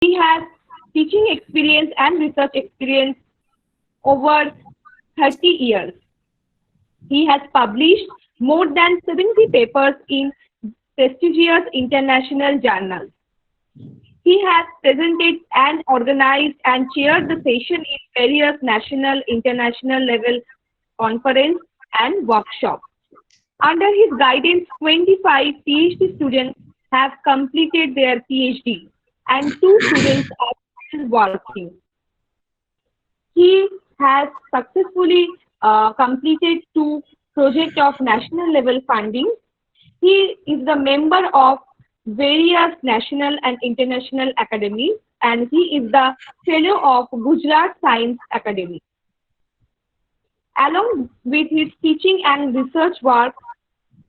He has teaching experience and research experience over 30 years. He has published more than 70 papers in prestigious international journals. He has presented and organized and chaired the session in various national, international level conference and workshops. Under his guidance, 25 PhD students have completed their PhD and two students are still working. He has successfully completed two projects of national level funding. He is the member of various national and international academies and he is the fellow of Gujarat Science Academy. Along with his teaching and research work,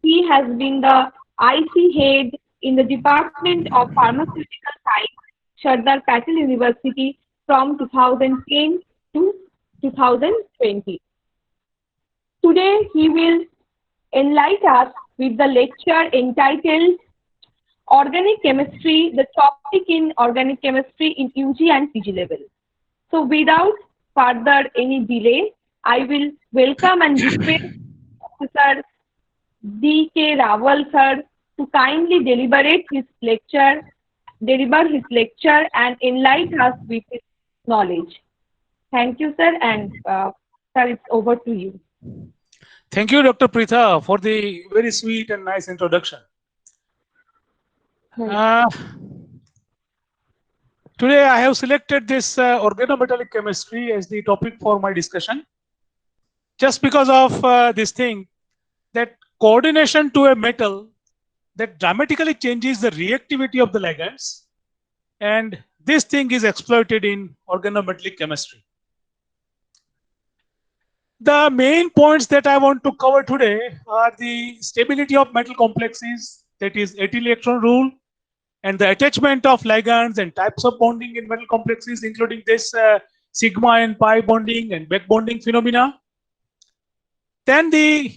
he has been the IC head in the Department of Pharmaceutical Science, Sardar Patel University from 2010 to 2020. Today, he will enlighten us with the lecture entitled Organic Chemistry, the topic in organic chemistry in UG and PG level. So without further any delay, I will welcome and request Professor D.K. Rawal sir to kindly deliver his lecture and enlighten us with his knowledge. Thank you, sir, and sir, it's over to you. Thank you, Dr. Pritha, for the very sweet and nice introduction. Today, I have selected this organometallic chemistry as the topic for my discussion, just because of this thing that coordination to a metal that dramatically changes the reactivity of the ligands, and this thing is exploited in organometallic chemistry. The main points that I want to cover today are the stability of metal complexes, that is 18 electron rule, and the attachment of ligands and types of bonding in metal complexes, including this sigma and pi bonding and back bonding phenomena. Then the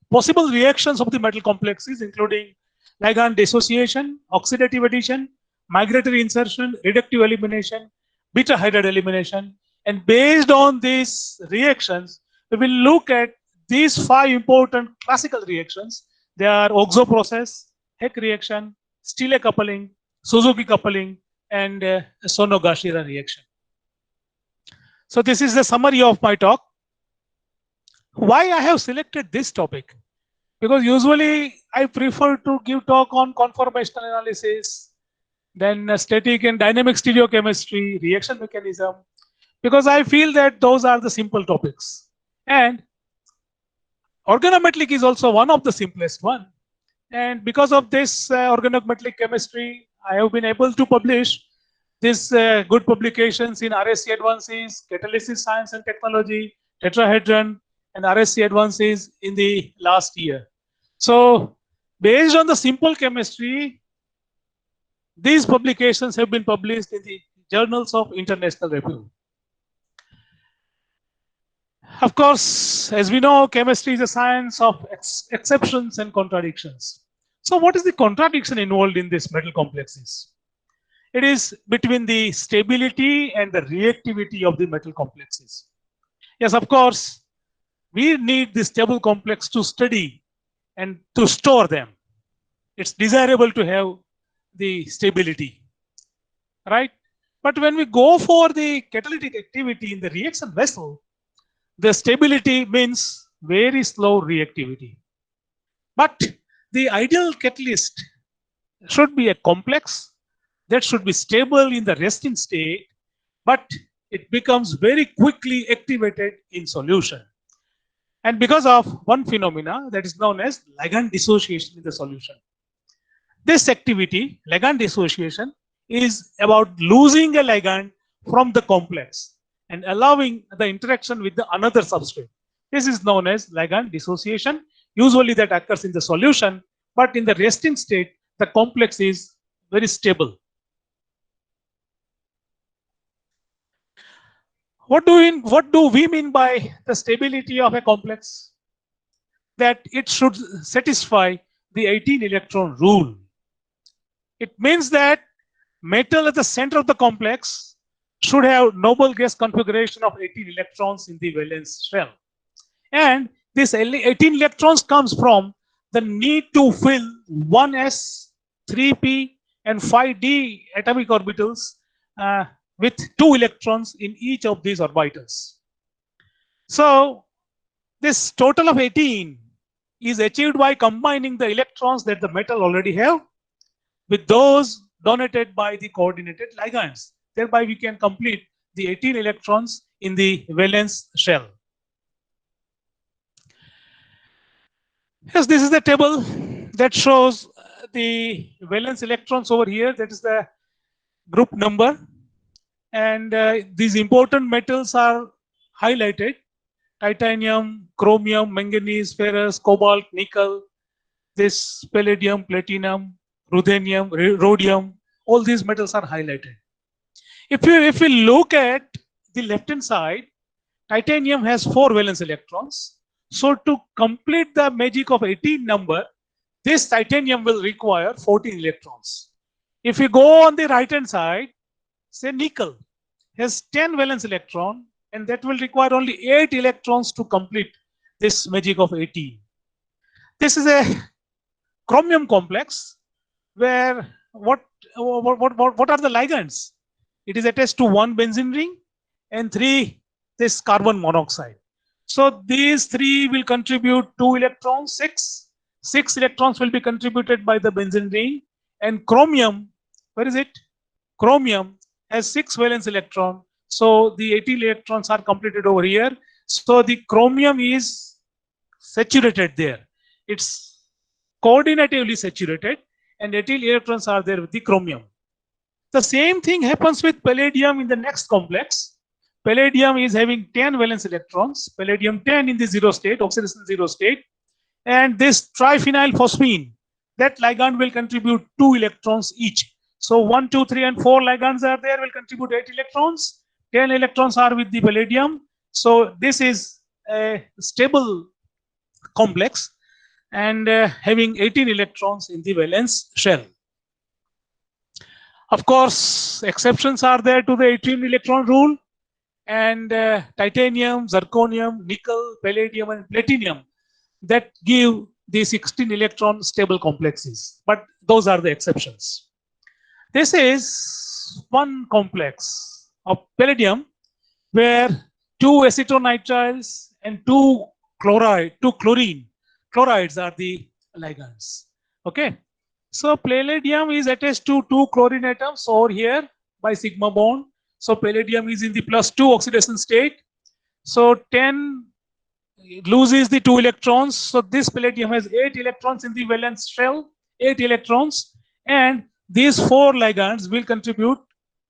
possible reactions of the metal complexes, including ligand dissociation, oxidative addition, migratory insertion, reductive elimination, beta hydride elimination. And based on these reactions, we will look at these 5 important classical reactions. They are Oxo process, Heck reaction, Stille coupling, Suzuki coupling, and Sonogashira reaction. So this is the summary of my talk. Why I have selected this topic? Because usually I prefer to give talk on conformational analysis, then static and dynamic stereochemistry, reaction mechanism, because I feel that those are the simple topics. And organometallic is also one of the simplest one. And because of this organometallic chemistry, I have been able to publish these good publications in RSC Advances, Catalysis Science and Technology, Tetrahedron, and RSC Advances in the last year. So based on the simple chemistry, these publications have been published in the journals of international review. Of course, as we know, chemistry is a science of exceptions and contradictions. So what is the contradiction involved in these metal complexes? It is between the stability and the reactivity of the metal complexes. Yes, of course, we need the stable complex to study and to store them. It's desirable to have the stability, right? But when we go for the catalytic activity in the reaction vessel, the stability means very slow reactivity. But the ideal catalyst should be a complex that should be stable in the resting state, but it becomes very quickly activated in solution. And because of one phenomena that is known as ligand dissociation in the solution. This activity, ligand dissociation, is about losing a ligand from the complex and allowing the interaction with the another substrate. This is known as ligand dissociation. Usually that occurs in the solution, but in the resting state, the complex is very stable. What do we mean by the stability of a complex? That it should satisfy the 18 electron rule. It means that metal at the center of the complex should have noble gas configuration of 18 electrons in the valence shell. And this 18 electrons comes from the need to fill 1s, 3p, and 5d atomic orbitals with 2 electrons in each of these orbitals. So this total of 18 is achieved by combining the electrons that the metal already have with those donated by the coordinated ligands. Thereby we can complete the 18 electrons in the valence shell. Yes, this is the table that shows the valence electrons over here. That is the group number. And these important metals are highlighted: titanium, chromium, manganese, ferrous, cobalt, nickel, this palladium, platinum, ruthenium, rhodium. All these metals are highlighted. If we look at the left hand side, titanium has 4 valence electrons. So to complete the magic of 18 number, this titanium will require 14 electrons. If we go on the right hand side, say nickel has 10 valence electron, and that will require only 8 electrons to complete this magic of 18. This is a chromium complex where what are the ligands? It is attached to 1 benzene ring and 3 this carbon monoxide. So these 3 will contribute 2 electrons, 6 electrons will be contributed by the benzene ring, and chromium, where is it? Chromium has 6 valence electron. So the 18 electrons are completed over here. So the chromium is saturated there. It's coordinatively saturated, and 18 electrons are there with the chromium. The same thing happens with palladium in the next complex. Palladium is having 10 valence electrons, palladium 10 in the 0 state, oxidation 0 state. And this triphenyl phosphine, that ligand will contribute 2 electrons each. So 1, 2, 3, and 4 ligands are there, will contribute 8 electrons. 10 electrons are with the palladium. So this is a stable complex and having 18 electrons in the valence shell. Of course, exceptions are there to the 18 electron rule, and titanium, zirconium, nickel, palladium, and platinum that give the 16 electron stable complexes, but those are the exceptions. This is one complex of palladium where 2 acetonitriles and 2 chlorine chlorides are the ligands. Okay, so palladium is attached to 2 chlorine atoms over here by sigma bond. So palladium is in the +2 oxidation state. So 10 loses the 2 electrons. So this palladium has 8 electrons in the valence shell, 8 electrons, and these 4 ligands will contribute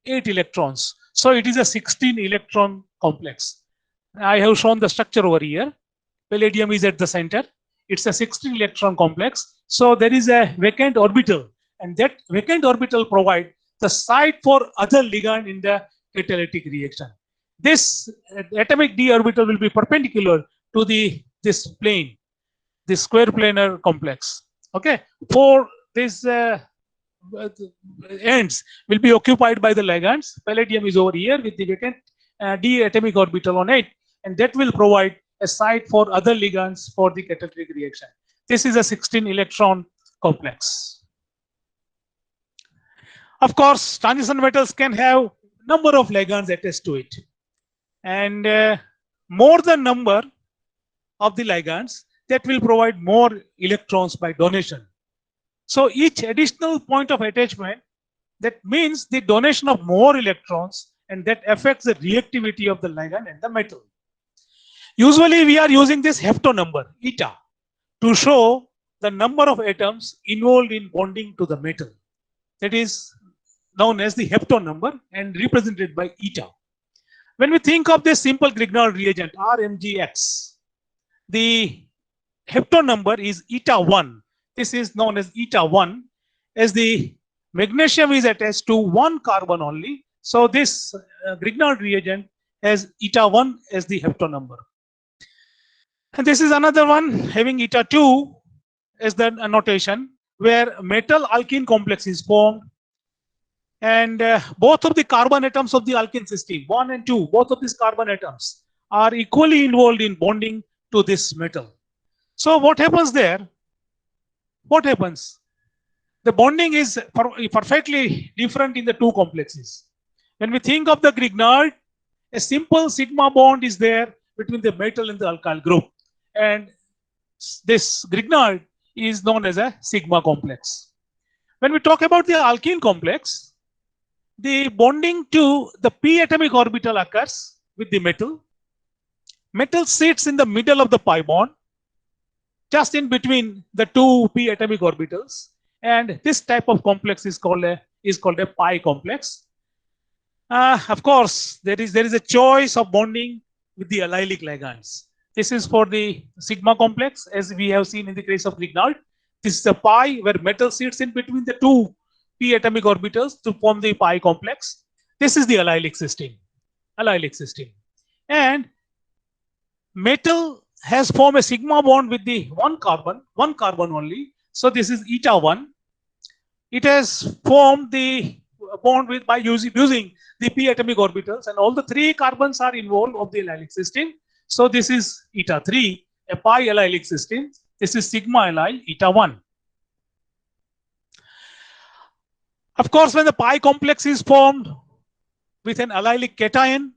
8 electrons. So it is a 16 electron complex. I have shown the structure over here. Palladium is at the center. It's a 16 electron complex. So there is a vacant orbital, and that vacant orbital provides the site for other ligand in the catalytic reaction. This atomic d orbital will be perpendicular to this plane, this square planar complex. Okay, for this ends will be occupied by the ligands. Palladium is over here with the vacant d atomic orbital on it, and that will provide a site for other ligands for the catalytic reaction. This is a 16 electron complex. Of course, transition metals can have number of ligands attached to it, and more the number of the ligands, that will provide more electrons by donation. So each additional point of attachment, that means the donation of more electrons, and that affects the reactivity of the ligand and the metal. Usually we are using this Hepto number, eta, to show the number of atoms involved in bonding to the metal. That is known as the Hepto number and represented by eta. When we think of this simple Grignard reagent, RMgX, the Hepto number is eta 1. This is known as eta 1, as the magnesium is attached to 1 carbon only. So this Grignard reagent has eta 1 as the Hepto number. And this is another one having eta 2 as the notation, where metal alkene complex is formed, And both of the carbon atoms of the alkene system, 1 and 2, both of these carbon atoms are equally involved in bonding to this metal. So what happens there? What happens? The bonding is perfectly different in the two complexes. When we think of the Grignard, a simple sigma bond is there between the metal and the alkyl group. And this Grignard is known as a sigma complex. When we talk about the alkene complex, the bonding to the p atomic orbital occurs with the metal. Metal sits in the middle of the pi bond, just in between the two p atomic orbitals. And this type of complex is called a pi complex. Of course, there is a choice of bonding with the allylic ligands. This is for the sigma complex, as we have seen in the case of Grignard. This is a pi where metal sits in between the two p atomic orbitals to form the pi complex. This is the allylic system. Allylic system. And metal has formed a sigma bond with the one carbon only. So this is eta 1. It has formed the bond with by using the p atomic orbitals, and all the three carbons are involved of the allylic system. So this is eta 3, a pi allylic system. This is sigma allyl eta 1. Of course, when the pi complex is formed with an allylic cation,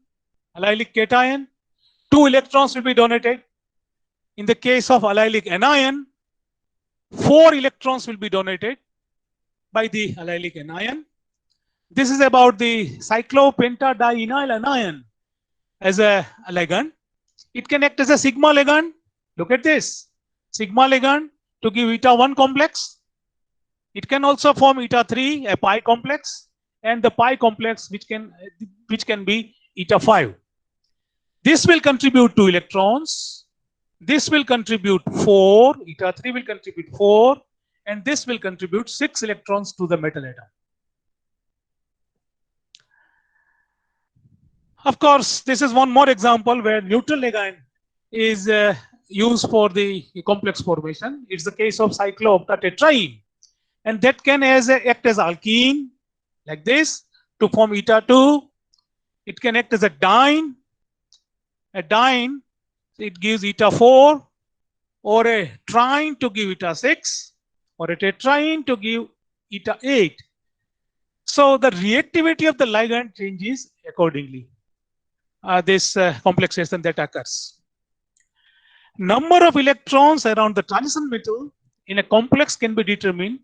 2 electrons will be donated. In the case of allylic anion, 4 electrons will be donated by the allylic anion. This is about the cyclopentadienyl anion as a ligand. It can act as a sigma ligand. Look at this. Sigma ligand to give eta 1 complex. It can also form eta 3, a pi complex, and the pi complex which can be eta 5. This will contribute 2 electrons. This will contribute 4. Eta 3 will contribute 4. And this will contribute 6 electrons to the metal atom. Of course, this is one more example where neutral ligand is used for the complex formation. It's the case of cyclooctatetraene. And that can act as alkene, like this, to form eta 2. It can act as a diene. A diene, it gives eta 4, or a triene to give eta 6, or a tetraene to give eta 8. So the reactivity of the ligand changes accordingly. This complexation that occurs. Number of electrons around the transition metal in a complex can be determined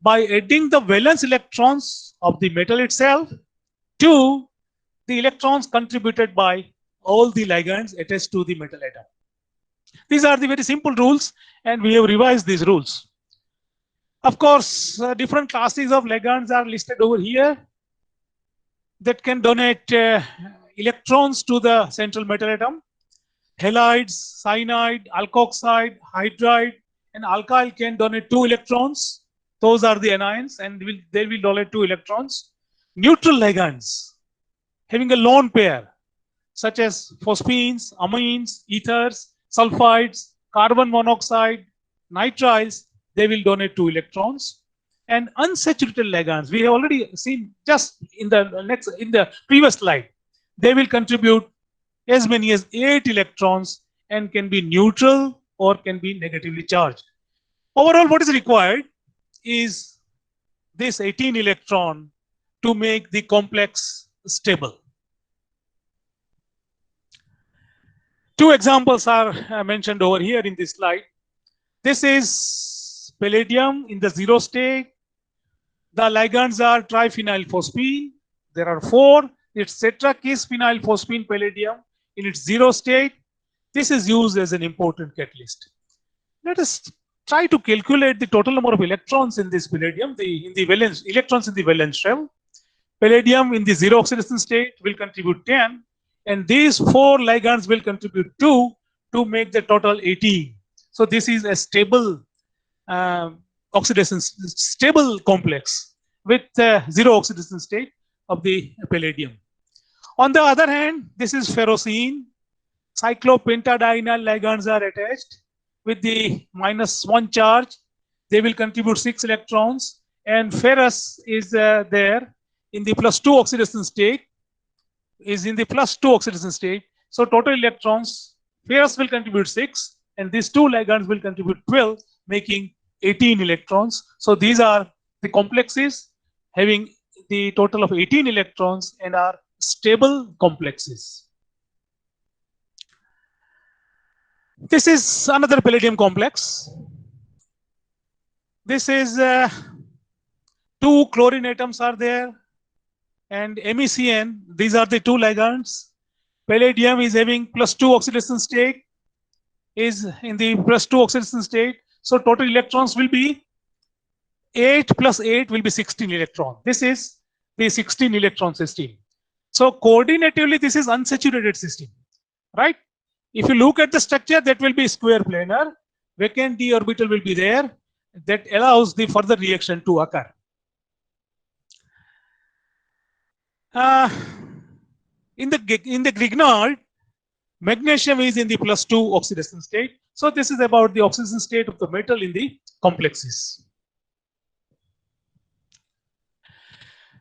by adding the valence electrons of the metal itself to the electrons contributed by all the ligands attached to the metal atom. These are the very simple rules, and we have revised these rules. Of course, different classes of ligands are listed over here that can donate electrons to the central metal atom. Halides, cyanide, alkoxide, hydride, and alkyl can donate 2 electrons. Those are the anions, and they will donate 2 electrons. Neutral ligands having a lone pair, such as phosphines, amines, ethers, sulfides, carbon monoxide, nitriles, they will donate 2 electrons. And unsaturated ligands, we have already seen just in the previous slide, they will contribute as many as 8 electrons and can be neutral or can be negatively charged. Overall, what is required is this 18 electron to make the complex stable. 2 examples are mentioned over here in this slide. This is palladium in the 0 state. The ligands are triphenylphosphine. There are 4. It's tetrakis phenylphosphine palladium in its 0 state. This is used as an important catalyst. Let us try to calculate the total number of electrons in this palladium, electrons in the valence shell. Palladium in the 0 oxidation state will contribute 10, and these 4 ligands will contribute 2 to make the total 18. So this is a stable stable complex with 0 oxidation state of the palladium. On the other hand, this is ferrocene. Cyclopentadienyl ligands are attached with the -1 charge. They will contribute 6 electrons, and ferrous is there, in the +2 oxidation state, So total electrons, ferrous will contribute 6, and these two ligands will contribute 12, making 18 electrons. So these are the complexes having the total of 18 electrons and are stable complexes. This is another palladium complex. This is 2 chlorine atoms are there, and MECN, these are the two ligands. Palladium is having +2 oxidation state, is in the +2 oxidation state. So total electrons will be 8 + 8 will be 16 electrons. This is the 16 electron system. So coordinatively, this is unsaturated system, right? If you look at the structure, that will be square planar. Vacant d orbital will be there. That allows the further reaction to occur. In the Grignard, magnesium is in the +2 oxidation state. So this is about the oxidation state of the metal in the complexes.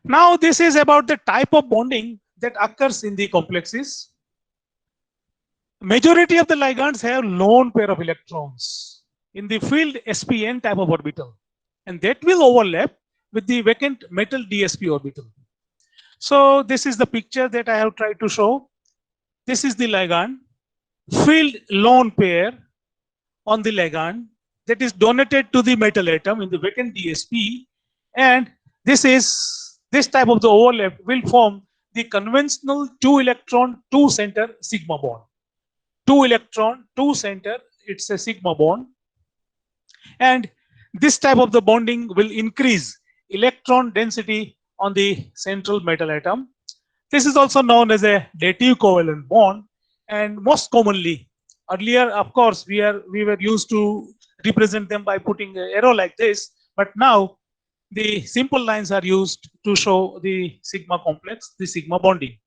Now this is about the type of bonding that occurs in the complexes. Majority of the ligands have lone pair of electrons in the filled sp(n) type of orbital, and that will overlap with the vacant metal dsp orbital. So this is the picture that I have tried to show. This is the ligand, filled lone pair on the ligand that is donated to the metal atom in the vacant dsp, and this type of the overlap will form the conventional 2-electron 2-center sigma bond. 2-electron 2-center, it's a sigma bond, and this type of the bonding will increase electron density on the central metal atom. This is also known as a dative covalent bond, and most commonly, earlier of course we were used to represent them by putting an arrow like this, but now the simple lines are used to show the sigma complex, the sigma bonding.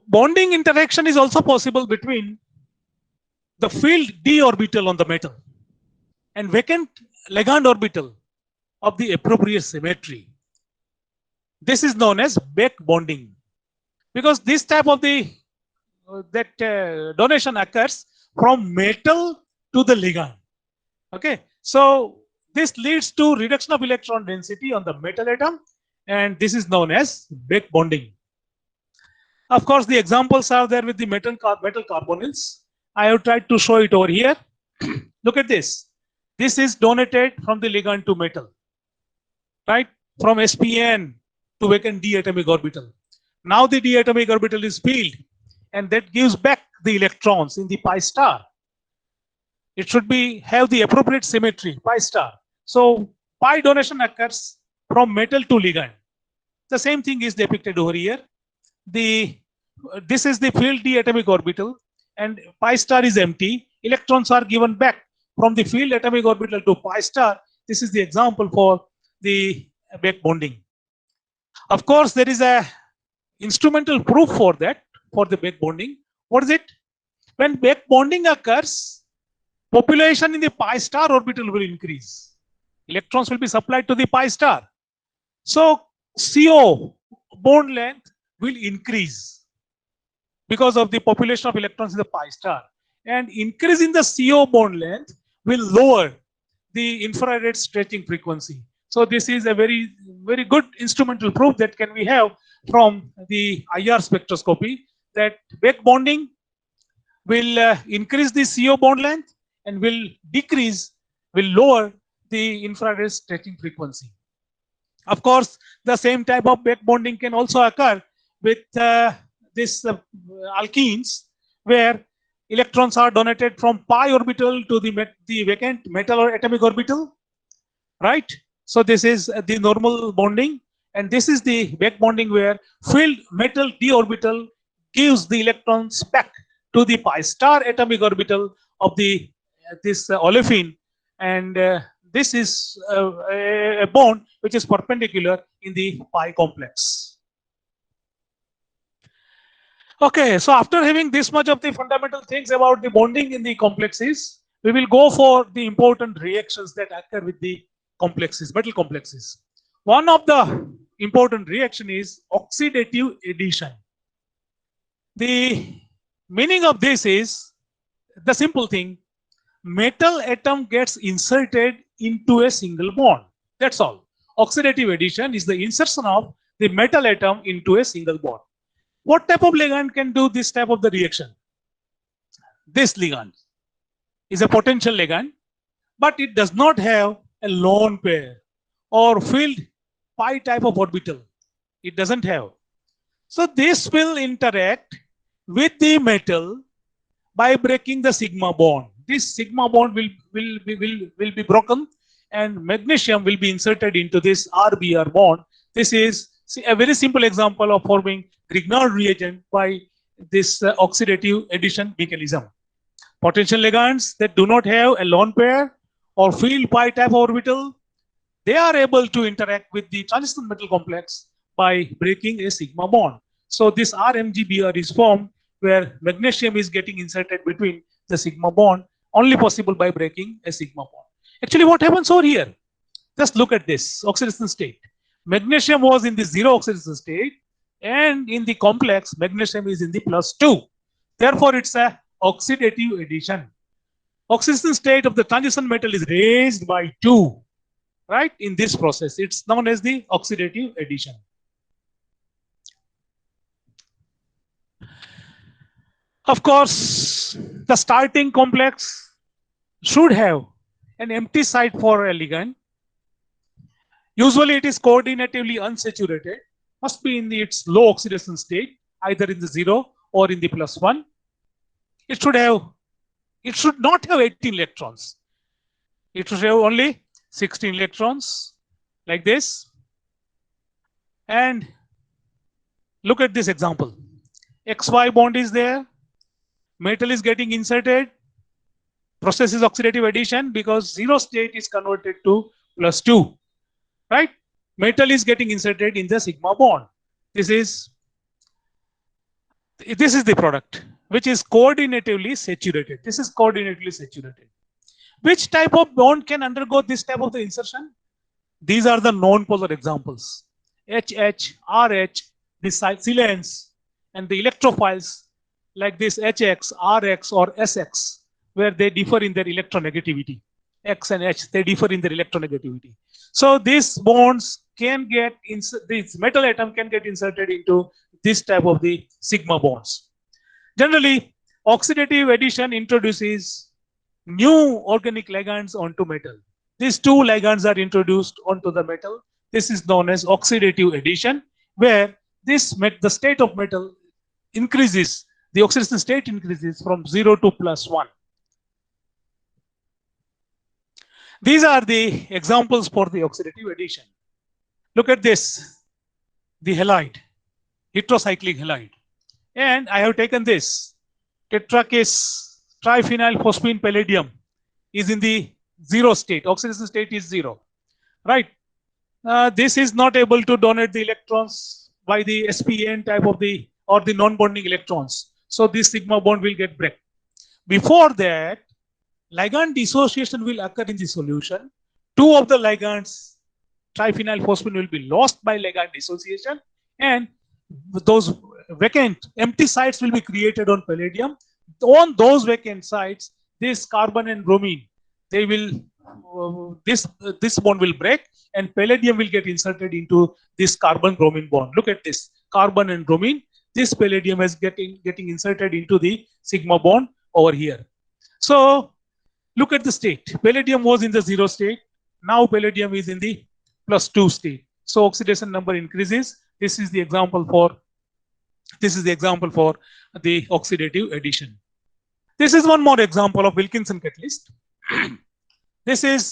Bonding interaction is also possible between the filled d orbital on the metal and vacant ligand orbital of the appropriate symmetry. This is known as back bonding, because this type of the donation occurs from metal to the ligand. Okay, so this leads to reduction of electron density on the metal atom, and this is known as back bonding. Of course, the examples are there with the metal carbonyls. I have tried to show it over here. Look at this. This is donated from the ligand to metal, right? From sp(n) to vacant d atomic orbital. Now the d atomic orbital is filled, and that gives back the electrons in the pi star. It should have the appropriate symmetry, pi star. So pi donation occurs from metal to ligand. The same thing is depicted over here. This is the filled d atomic orbital, and pi star is empty. Electrons are given back from the filled atomic orbital to pi star. This is the example for the back bonding. Of course, there is a instrumental proof for that, for the back bonding. What is it? When back bonding occurs, population in the pi star orbital will increase. Electrons will be supplied to the pi star. So CO bond length will increase because of the population of electrons in the pi star. And increase in the CO bond length will lower the infrared stretching frequency. So this is a very, very good instrumental proof that can we have from the IR spectroscopy, that back bonding will increase the CO bond length and will lower the infrared stretching frequency. Of course, the same type of back bonding can also occur with this alkenes, where electrons are donated from pi orbital to the vacant metal or atomic orbital, right? So this is the normal bonding, and this is the back bonding where filled metal d orbital gives the electrons back to the pi star atomic orbital of this olefin, and this is a bond which is perpendicular in the pi complex. Okay, so after having this much of the fundamental things about the bonding in the complexes, we will go for the important reactions that occur with the complexes, metal complexes. One of the important reaction is oxidative addition. The meaning of this is the simple thing: metal atom gets inserted into a single bond. That's all. Oxidative addition is the insertion of the metal atom into a single bond. What type of ligand can do this type of the reaction? This ligand is a potential ligand, but it does not have a lone pair or filled pi type of orbital. It doesn't have. So this will interact with the metal by breaking the sigma bond. This sigma bond will be broken, and magnesium will be inserted into this RBr bond. This is a very simple example of forming Grignard reagent by this oxidative addition mechanism. Potential ligands that do not have a lone pair or field pi type orbital, they are able to interact with the transition metal complex by breaking a sigma bond. So this RMGBr is formed where magnesium is getting inserted between the sigma bond, only possible by breaking a sigma bond. Actually, what happens over here? Just look at this oxidation state. Magnesium was in the zero oxidation state, and in the complex, magnesium is in the +2. Therefore, it's a oxidative addition. Oxidation state of the transition metal is raised by 2, right? In this process, it's known as the oxidative addition. Of course, the starting complex should have an empty site for a ligand. Usually it is coordinatively unsaturated, must be in its low oxidation state, either in the 0 or in the +1. It should not have 18 electrons. It should have only 16 electrons, like this. And look at this example. XY bond is there. Metal is getting inserted. Process is oxidative addition because 0 state is converted to +2, right? Metal is getting inserted in the sigma bond. This is the product, which is coordinatively saturated. This is coordinatively saturated. Which type of bond can undergo this type of the insertion? These are the non-polar examples. HH, RH, the silanes, and the electrophiles like this HX, RX, or SX, where they differ in their electronegativity. X and H, they differ in their electronegativity. So these bonds can get, this metal atom can get inserted into this type of the sigma bonds. Generally, oxidative addition introduces new organic ligands onto metal. These two ligands are introduced onto the metal. This is known as oxidative addition, where the state of metal increases, the oxidation state increases from 0 to +1. These are the examples for the oxidative addition. Look at this, the halide, heterocyclic halide. And I have taken this, tetrakis triphenylphosphine palladium is in the 0 state, oxidation state is 0, right? This is not able to donate the electrons by the sp(n) type of the, or the non-bonding electrons. So this sigma bond will get break. Before that, ligand dissociation will occur in the solution. 2 of the ligands, triphenylphosphine, will be lost by ligand dissociation, and those vacant empty sites will be created on palladium. On those vacant sites, this carbon and bromine, they will this bond will break, and palladium will get inserted into this carbon bromine bond. Look at this, carbon and bromine. This palladium is getting inserted into the sigma bond over here. So look at the state. Palladium was in the 0 state. Now palladium is in the +2 state. So oxidation number increases. This is the example for the oxidative addition. This is one more example of Wilkinson catalyst. This is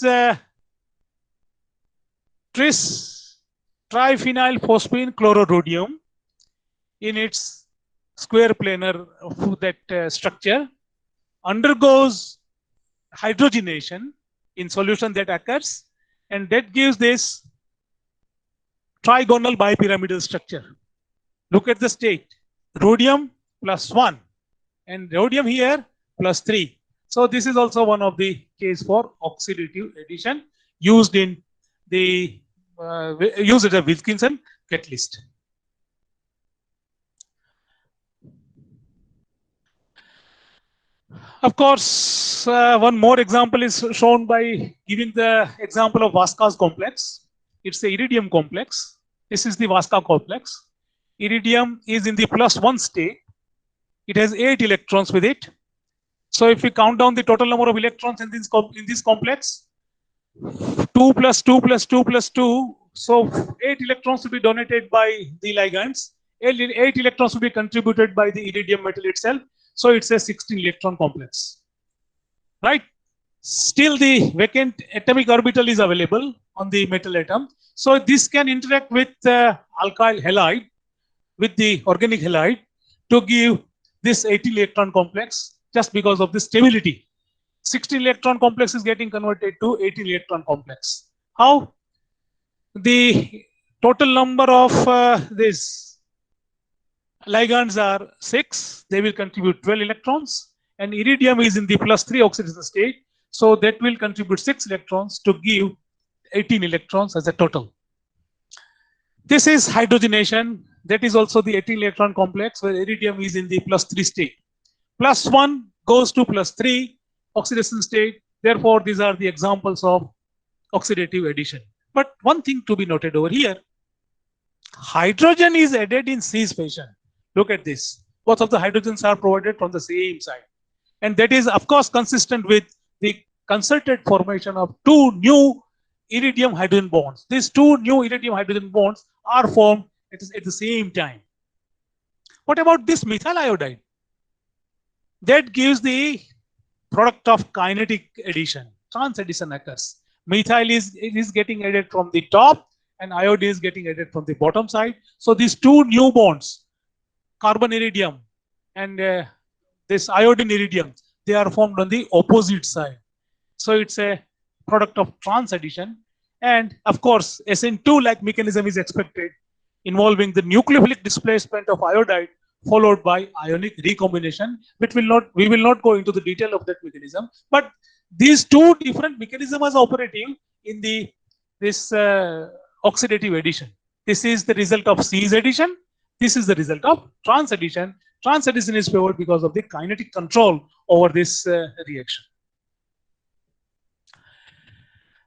tris triphenylphosphine chlororhodium in its square planar of that structure undergoes hydrogenation in solution that occurs, and that gives this trigonal bipyramidal structure. Look at the state, rhodium +1 and rhodium here +3. So this is also one of the case for oxidative addition used in the use it as Wilkinson catalyst. Of course, one more example is shown by giving the example of Vaska's complex. It's the iridium complex. This is the Vaska complex. Iridium is in the +1 state. It has 8 electrons with it. So if we count down the total number of electrons in this complex, 2 plus 2 plus 2 plus 2, so 8 electrons will be donated by the ligands. 8 electrons will be contributed by the iridium metal itself. So it's a 16 electron complex, right? Still the vacant atomic orbital is available on the metal atom. So this can interact with alkyl halide, with the organic halide, to give this 18 electron complex just because of the stability. 16 electron complex is getting converted to 18 electron complex. How? The total number of these ligands are 6. They will contribute 12 electrons, and iridium is in the +3 oxidation state. So that will contribute 6 electrons to give 18 electrons as a total. This is hydrogenation. That is also the 18 electron complex where iridium is in the +3 state. +1 goes to +3 oxidation state. Therefore, these are the examples of oxidative addition. But one thing to be noted over here, hydrogen is added in cis fashion. Look at this. Both of the hydrogens are provided from the same side. And that is, of course, consistent with the concerted formation of 2 new iridium hydrogen bonds. These 2 new iridium hydrogen bonds are formed at the same time. What about this methyl iodide? That gives the product of kinetic addition. Trans addition occurs. Methyl is getting added from the top, and iodine is getting added from the bottom side. So these 2 new bonds, carbon iridium and this iodine iridium, they are formed on the opposite side. So it's a product of trans addition. And of course, SN2-like mechanism is expected, involving the nucleophilic displacement of iodide followed by ionic recombination. We will not go into the detail of that mechanism, but these 2 different mechanisms are operating in this oxidative addition. This is the result of cis addition. This is the result of trans addition. Trans addition is favored because of the kinetic control over this reaction.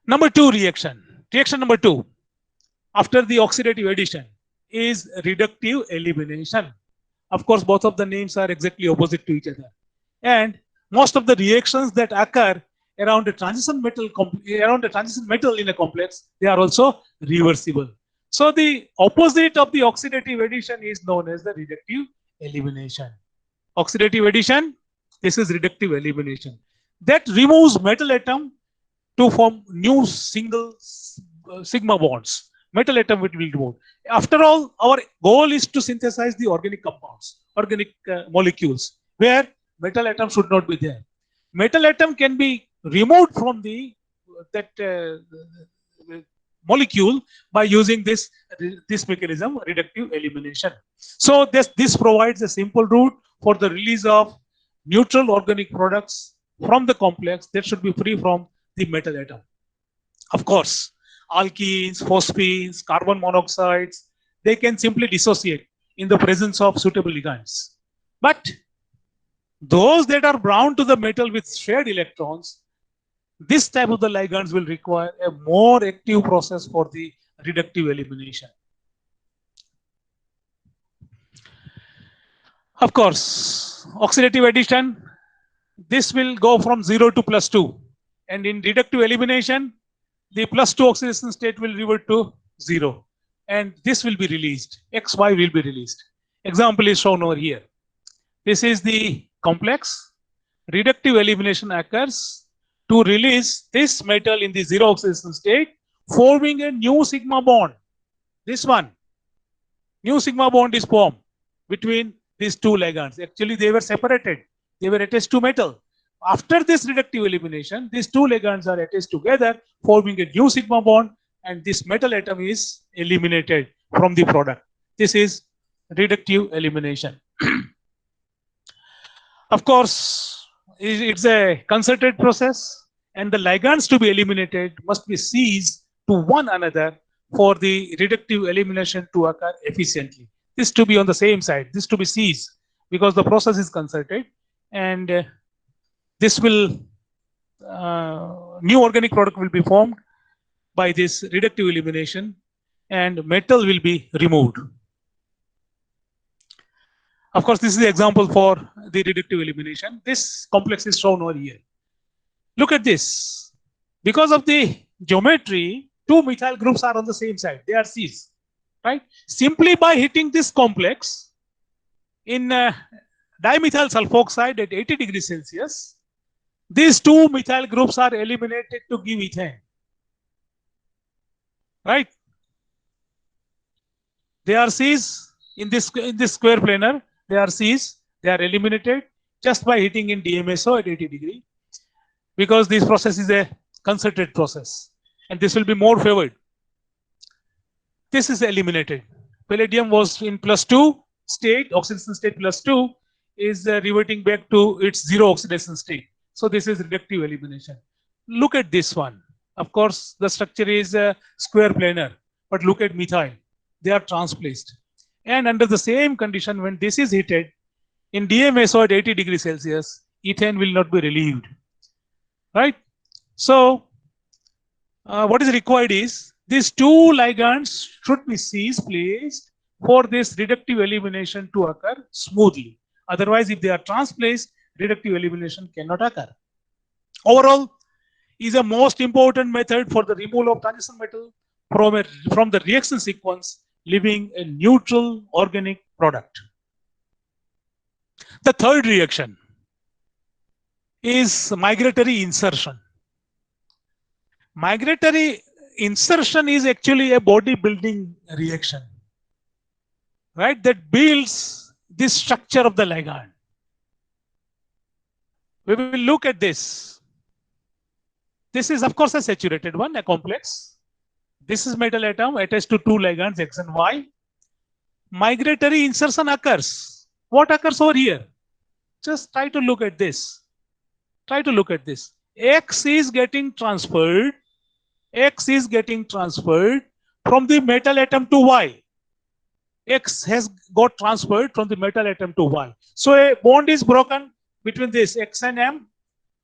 Number 2 reaction. Reaction number 2 after the oxidative addition is reductive elimination. Of course, both of the names are exactly opposite to each other. And most of the reactions that occur around a transition metal in a complex, they are also reversible. So the opposite of the oxidative addition is known as the reductive elimination. Oxidative addition, this is reductive elimination. That removes metal atom to form new single sigma bonds. Metal atom will be removed. After all, our goal is to synthesize the organic compounds, organic molecules, where metal atom should not be there. Metal atom can be removed from that molecule by using this mechanism, reductive elimination. So this provides a simple route for the release of neutral organic products from the complex that should be free from the metal atom. Of course, alkenes, phosphines, carbon monoxides, they can simply dissociate in the presence of suitable ligands. But those that are bound to the metal with shared electrons, this type of the ligands will require a more active process for the reductive elimination. Of course, oxidative addition, this will go from 0 to +2. And in reductive elimination, the +2 oxidation state will revert to 0. And this will be released. XY will be released. Example is shown over here. This is the complex. Reductive elimination occurs to release this metal in the 0 oxidation state, forming a new sigma bond. This one. New sigma bond is formed between these 2 ligands. Actually, they were separated. They were attached to metal. After this reductive elimination, these 2 ligands are attached together, forming a new sigma bond, and this metal atom is eliminated from the product. This is reductive elimination. Of course, it's a concerted process, and the ligands to be eliminated must be cis to one another for the reductive elimination to occur efficiently. This to be on the same side, this to be ceased because the process is concerted, and this will new organic product will be formed by this reductive elimination, and metal will be removed. Of course, this is the example for the reductive elimination. This complex is shown over here. Look at this. Because of the geometry, two methyl groups are on the same side. They are cis, right? Simply by hitting this complex in dimethyl sulfoxide at 80 degrees Celsius, these two methyl groups are eliminated to give ethane, right? They are cis in this square planar. They are cis. They are eliminated just by hitting in DMSO at 80 degree, because this process is a concerted process, and this will be more favored. This is eliminated. Palladium was in +2 state, oxidation state +2 is reverting back to its zero oxidation state. So this is reductive elimination. Look at this one. Of course, the structure is square planar, but look at methyl. They are transplaced. And under the same condition, when this is heated in DMSO at 80 degrees Celsius, ethane will not be relieved, right? So what is required is these two ligands should be cis placed for this reductive elimination to occur smoothly. Otherwise, if they are transplaced, reductive elimination cannot occur. Overall, is a most important method for the removal of transition metal from the reaction sequence, leaving a neutral organic product. The third reaction is migratory insertion. Migratory insertion is actually a body building reaction, right? That builds this structure of the ligand. We will look at this. This is, of course, a saturated one, a complex. This is metal atom attached to two ligands, X and Y. Migratory insertion occurs. What occurs over here? Just try to look at this. Try to look at this. X is getting transferred. X is getting transferred from the metal atom to Y. X has got transferred from the metal atom to Y. So a bond is broken between this X and M,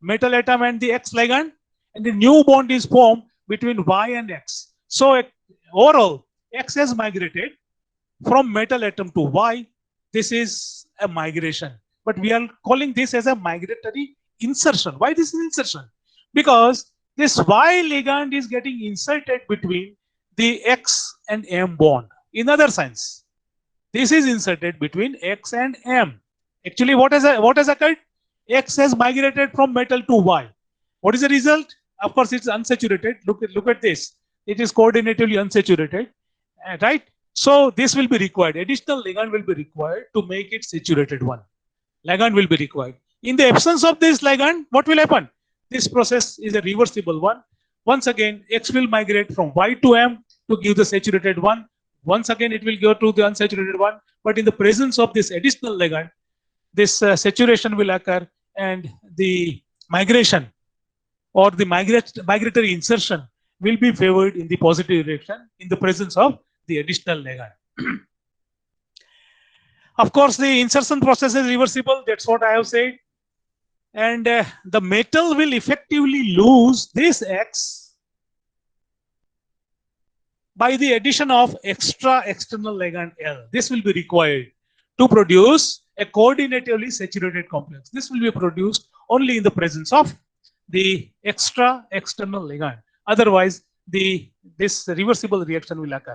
metal atom and the X ligand, and the new bond is formed between Y and X. So overall, X has migrated from metal atom to Y. This is a migration, but we are calling this as a migratory insertion. Why this is insertion? Because this Y ligand is getting inserted between the X and M bond. In other sense, this is inserted between X and M. Actually, what has occurred? X has migrated from metal to Y. What is the result? Of course, it's unsaturated. Look at this. It is coordinatively unsaturated, right? So this will be required. Additional ligand will be required to make it saturated one. Ligand will be required. In the absence of this ligand, what will happen? This process is a reversible one. Once again, X will migrate from Y to M to give the saturated one. Once again, it will go to the unsaturated one. But in the presence of this additional ligand, this saturation will occur, and the migration or the migratory insertion will be favored in the positive direction in the presence of the additional ligand. Of course, the insertion process is reversible. That's what I have said. And the metal will effectively lose this X by the addition of extra external ligand L. This will be required to produce a coordinatively saturated complex. This will be produced only in the presence of the extra external ligand. Otherwise, this reversible reaction will occur.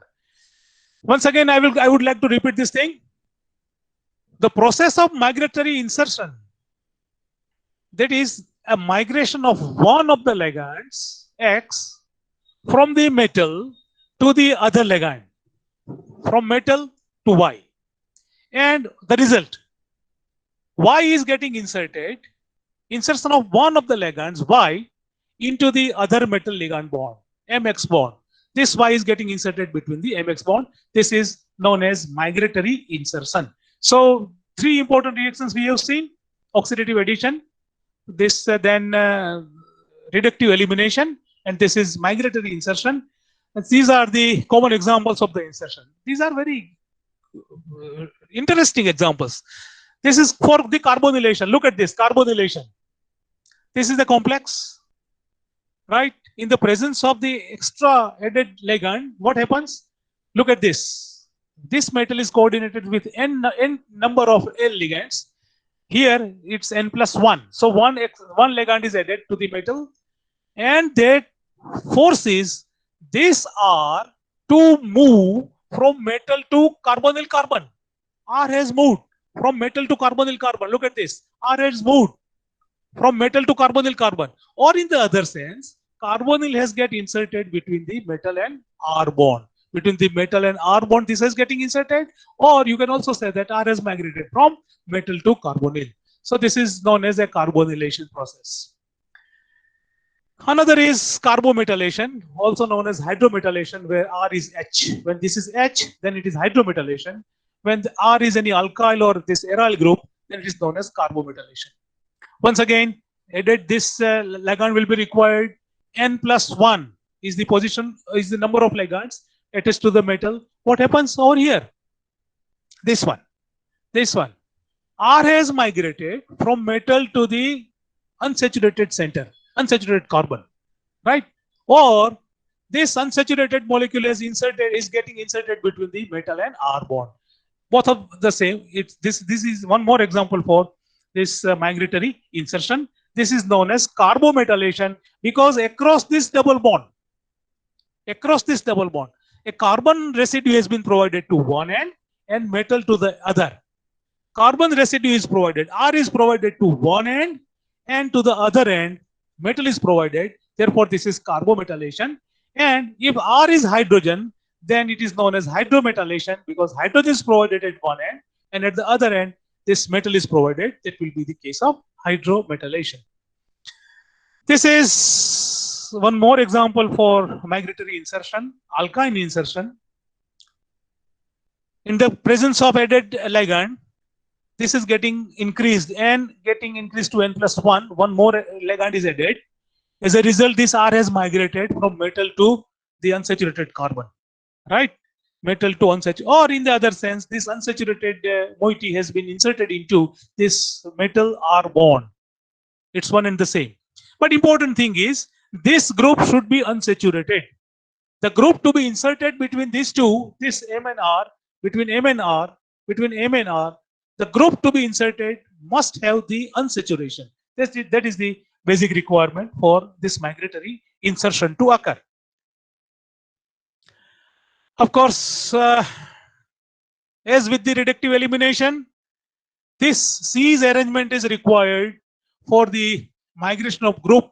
Once again, I would like to repeat this thing. The process of migratory insertion, that is a migration of one of the ligands, X, from the metal to the other ligand, from metal to Y. And the result, Y is getting inserted, insertion of one of the ligands, Y, into the other metal ligand bond, MX bond. This Y is getting inserted between the MX bond. This is known as migratory insertion. So three important reactions we have seen: oxidative addition, this then reductive elimination, and this is migratory insertion. And these are the common examples of the insertion. These are very interesting examples. This is for the carbonylation. Look at this carbonylation. This is the complex, right? In the presence of the extra added ligand, what happens? Look at this. This metal is coordinated with n number of L ligands. Here it's n plus 1. So one ligand is added to the metal, and that forces this R to move from metal to carbonyl carbon. R has moved from metal to carbonyl carbon. Look at this. R has moved from metal to carbonyl carbon. Or in the other sense, carbonyl has get inserted between the metal and R bond. Between the metal and R bond, this is getting inserted. Or you can also say that R has migrated from metal to carbonyl. So this is known as a carbonylation process. Another is carbometallation, also known as hydrometallation, where R is H. When this is H, then it is hydrometallation. When the R is any alkyl or this aryl group, then it is known as carbometallation. Once again, added this ligand will be required. N plus 1 is the position, is the number of ligands attached to the metal. What happens over here? This one. R has migrated from metal to the unsaturated center, unsaturated carbon, right? Or this unsaturated molecule is getting inserted between the metal and R bond. Both of the same. This is one more example for this migratory insertion. This is known as carbometallation because across this double bond, a carbon residue has been provided to one end and metal to the other. Carbon residue is provided. R is provided to one end, and to the other end, metal is provided. Therefore, this is carbometallation. And if R is hydrogen, then it is known as hydrometallation because hydrogen is provided at one end, and at the other end, this metal is provided. That will be the case of hydrometallation. This is one more example for migratory insertion, alkyne insertion. In the presence of added ligand, this is getting increased to n plus 1. One more ligand is added. As a result, this R has migrated from metal to the unsaturated carbon, right? Metal to unsaturated, or in the other sense, this unsaturated moiety has been inserted into this metal R bond. It's one and the same. But important thing is, this group should be unsaturated. The group to be inserted between these two, this M and R, between M and R, the group to be inserted must have the unsaturation. That is the basic requirement for this migratory insertion to occur. Of course, as with the reductive elimination, this C's arrangement is required for the migration of group.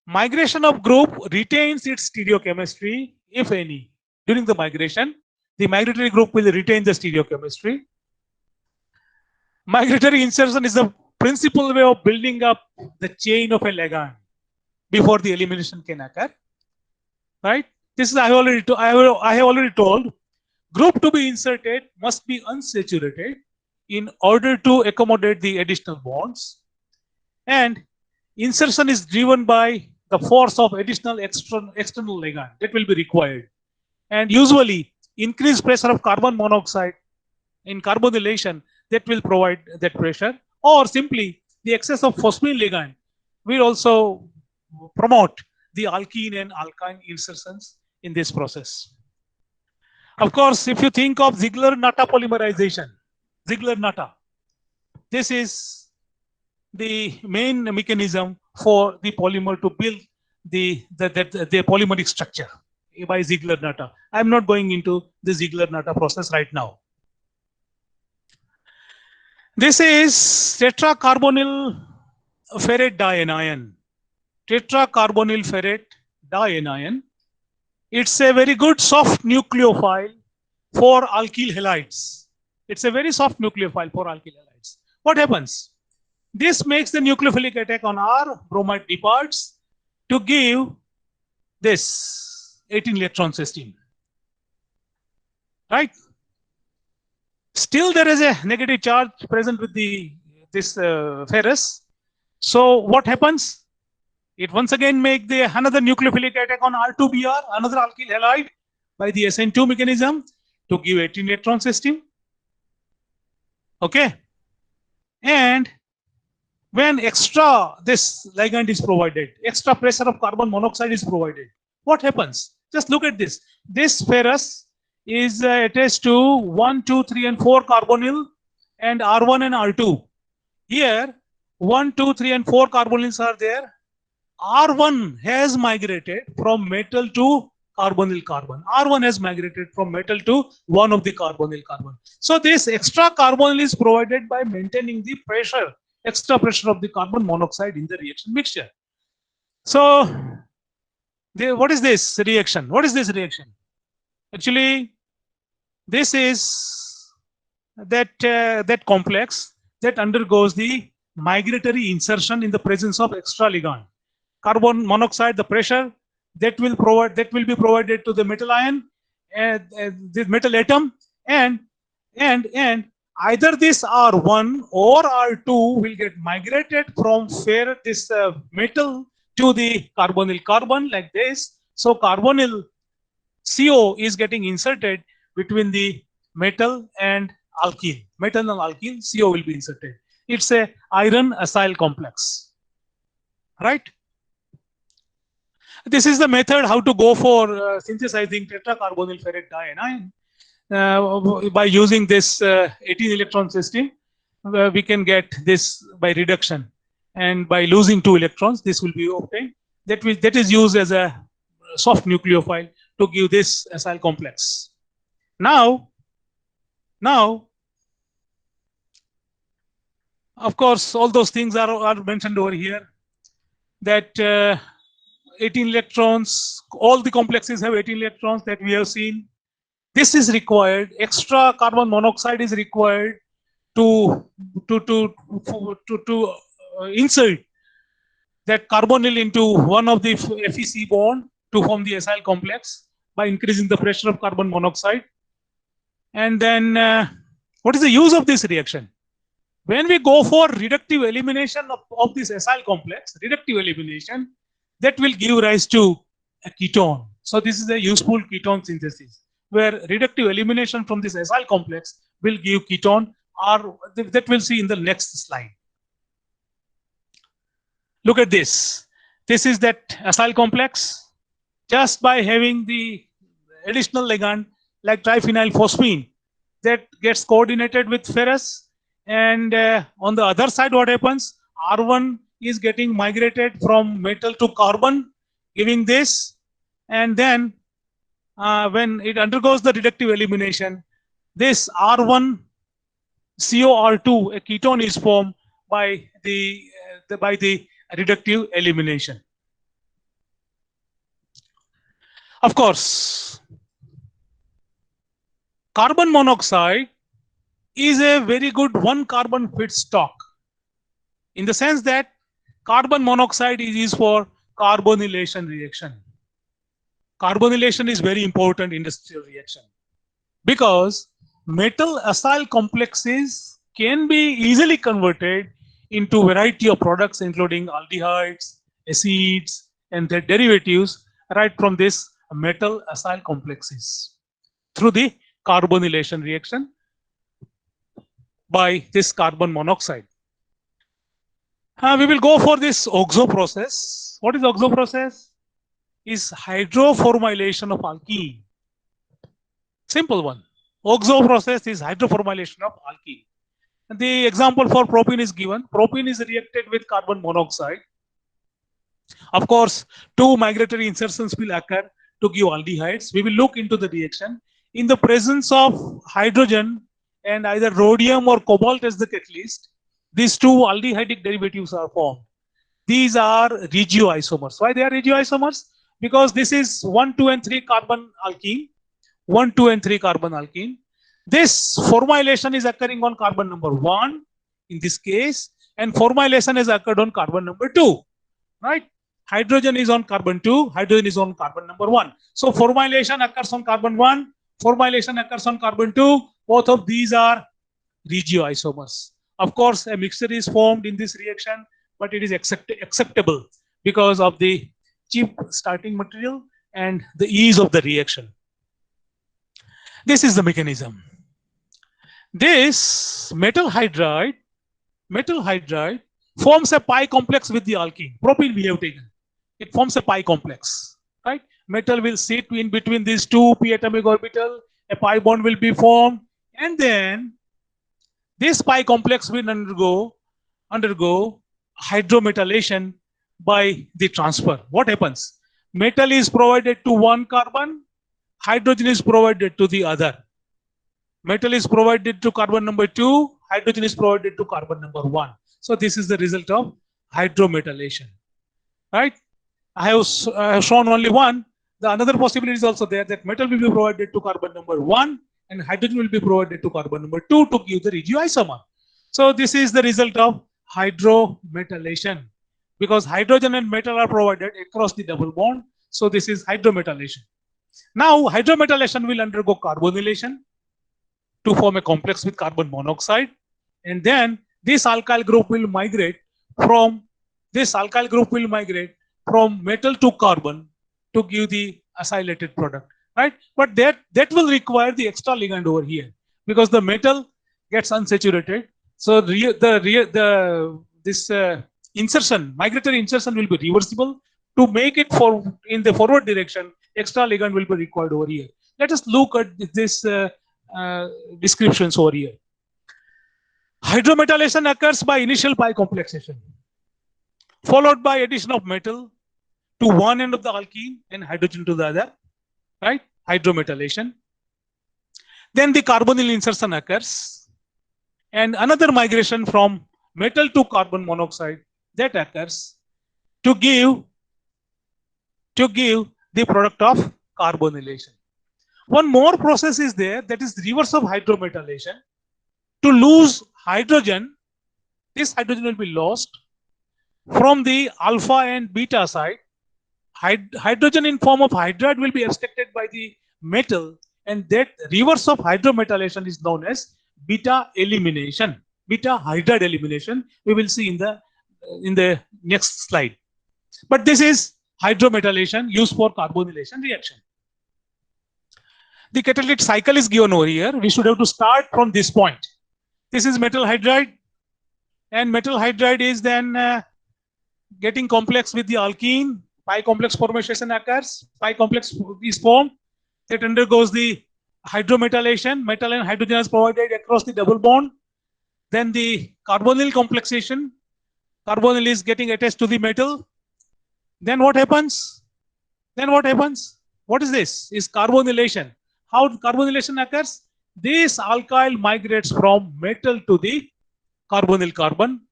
Migration of group retains its stereochemistry, if any. During the migration, the migratory group will retain the stereochemistry. Migratory insertion is the principal way of building up the chain of a ligand before the elimination can occur, right? This is I have already told. Group to be inserted must be unsaturated in order to accommodate the additional bonds, and insertion is driven by the force of additional external ligand that will be required, and usually increased pressure of carbon monoxide in carbonylation that will provide that pressure, or simply the excess of phosphine ligand will also promote the alkene and alkyne insertions in this process. Of course, if you think of Ziegler-Natta polymerization, Ziegler-Natta, this is the main mechanism for the polymer to build the polymeric structure by Ziegler-Natta. I'm not going into the Ziegler-Natta process right now. This is tetracarbonyl ferrate dianion. Tetracarbonyl ferrate dianion. It's a very good soft nucleophile for alkyl halides. It's a very soft nucleophile for alkyl halides. What happens? This makes the nucleophilic attack on R, bromide departs to give this 18 electron cysteine. Right? Still there is a negative charge present with this ferrous. So what happens? It once again make the another nucleophilic attack on R2Br, another alkyl halide, by the SN2 mechanism to give 18 electron system. Okay. And when extra this ligand is provided, extra pressure of carbon monoxide is provided, what happens? Just look at this. This ferrous is attached to 1, 2, 3, and 4 carbonyl and R1 and R2. Here, 1, 2, 3, and 4 carbonyls are there. R1 has migrated from metal to carbonyl carbon. R1 has migrated from metal to one of the carbonyl carbon. So this extra carbonyl is provided by maintaining the pressure, extra pressure of the carbon monoxide in the reaction mixture. So what is this reaction? What is this reaction? Actually, this is that complex that undergoes the migratory insertion in the presence of extra ligand. Carbon monoxide, the pressure that will be provided to the metal ion, the metal atom, and either this R1 or R2 will get migrated from this metal to the carbonyl carbon like this. So carbonyl CO is getting inserted between the metal and alkyl. Metal and alkyl, CO will be inserted. It's a iron acyl complex, right? This is the method how to go for synthesizing tetracarbonyl ferrate dianion. By using this 18 electron system, we can get this by reduction, and by losing 2 electrons, this will be obtained. That is used as a soft nucleophile to give this acyl complex. Now, of course, all those things are mentioned over here. That 18 electrons, all the complexes have 18 electrons that we have seen. This is required. Extra carbon monoxide is required to insert that carbonyl into one of the FeC bond to form the acyl complex by increasing the pressure of carbon monoxide. And then what is the use of this reaction? When we go for reductive elimination of this acyl complex, reductive elimination, that will give rise to a ketone. So this is a useful ketone synthesis, where reductive elimination from this acyl complex will give ketone, or that we'll see in the next slide. Look at this. This is that acyl complex. Just by having the additional ligand like triphenylphosphine, that gets coordinated with ferrous, and on the other side, what happens? R1 is getting migrated from metal to carbon, giving this, and then when it undergoes the reductive elimination, this R1 COR2, a ketone, is formed by the reductive elimination. Of course, carbon monoxide is a very good one carbon feedstock, in the sense that carbon monoxide is used for carbonylation reaction. Carbonylation is very important industrial reaction, because metal acyl complexes can be easily converted into variety of products, including aldehydes, acids, and their derivatives, right from this metal acyl complexes through the carbonylation reaction by this carbon monoxide. We will go for this OXO process. What is OXO process? Is hydroformylation of alkene. Simple one. OXO process is hydroformylation of alkene. And the example for propene is given. Propene is reacted with carbon monoxide. Of course, 2 migratory insertions will occur to give aldehydes. We will look into the reaction. In the presence of hydrogen and either rhodium or cobalt as the catalyst, these 2 aldehydic derivatives are formed. These are regioisomers. Why they are regioisomers? Because this is 1, 2, and 3 carbon alkene. 1, 2, and 3 carbon alkene. This formylation is occurring on carbon number 1 in this case, and formylation has occurred on carbon number 2. Right? Hydrogen is on carbon 2, hydrogen is on carbon number 1. So formylation occurs on carbon 1, formylation occurs on carbon 2. Both of these are regioisomers. Of course, a mixture is formed in this reaction, but it is acceptable because of the cheap starting material and the ease of the reaction. This is the mechanism. This metal hydride forms a pi complex with the alkene. Propene we have taken. It forms a pi complex, right? Metal will sit in between these two p atomic orbital. A pi bond will be formed, and then this pi complex will undergo hydrometallation by the transfer. What happens? Metal is provided to one carbon, hydrogen is provided to the other. Metal is provided to carbon number 2, hydrogen is provided to carbon number 1. So this is the result of hydrometallation, right? I have shown only one. The another possibility is also there, that metal will be provided to carbon number 1 and hydrogen will be provided to carbon number 2 to give the regioisomer. So this is the result of hydrometallation, because hydrogen and metal are provided across the double bond. So this is hydrometallation. Now hydrometallation will undergo carbonylation to form a complex with carbon monoxide, and then this alkyl group will migrate from metal to carbon to give the acylated product, right? But that will require the extra ligand over here, because the metal gets unsaturated. So this migratory insertion will be reversible. To make it in the forward direction, extra ligand will be required over here. Let us look at this descriptions over here. Hydrometallation occurs by initial pi complexation, followed by addition of metal to one end of the alkene and hydrogen to the other, right? Hydrometallation. Then the carbonyl insertion occurs, and another migration from metal to carbon monoxide that occurs to give the product of carbonylation. One more process is there, that is reverse of hydrometallation. To lose hydrogen, this hydrogen will be lost from the alpha and beta side. Hydrogen in form of hydride will be abstracted by the metal, and that reverse of hydrometallation is known as beta elimination, beta hydride elimination. We will see in the next slide. But this is hydrometallation used for carbonylation reaction. The catalytic cycle is given over here. We should have to start from this point. This is metal hydride, and metal hydride is then getting complex with the alkene. Pi complex formation occurs. Pi complex is formed. It undergoes the hydrometallation. Metal and hydrogen is provided across the double bond. Then the carbonyl complexation. Carbonyl is getting attached to the metal. Then what happens? What is this? Is carbonylation. How carbonylation occurs? This alkyl migrates from metal to the carbonyl carbon.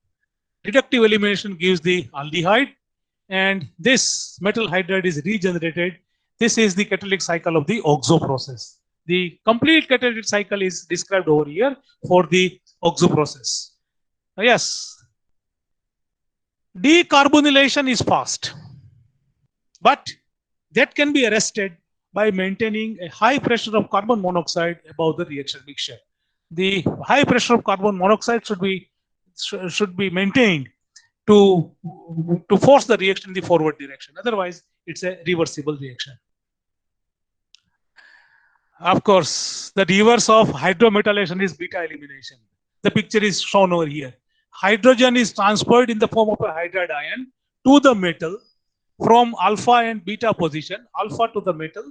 Reductive elimination gives the aldehyde, and this metal hydride is regenerated. This is the catalytic cycle of the OXO process. The complete catalytic cycle is described over here for the OXO process. Yes, decarbonylation is fast, but that can be arrested by maintaining a high pressure of carbon monoxide above the reaction mixture. The high pressure of carbon monoxide should be maintained to force the reaction in the forward direction. Otherwise, it's a reversible reaction. Of course, the reverse of hydrometallation is beta elimination. The picture is shown over here. Hydrogen is transferred in the form of a hydride ion to the metal from alpha and beta position, alpha to the metal,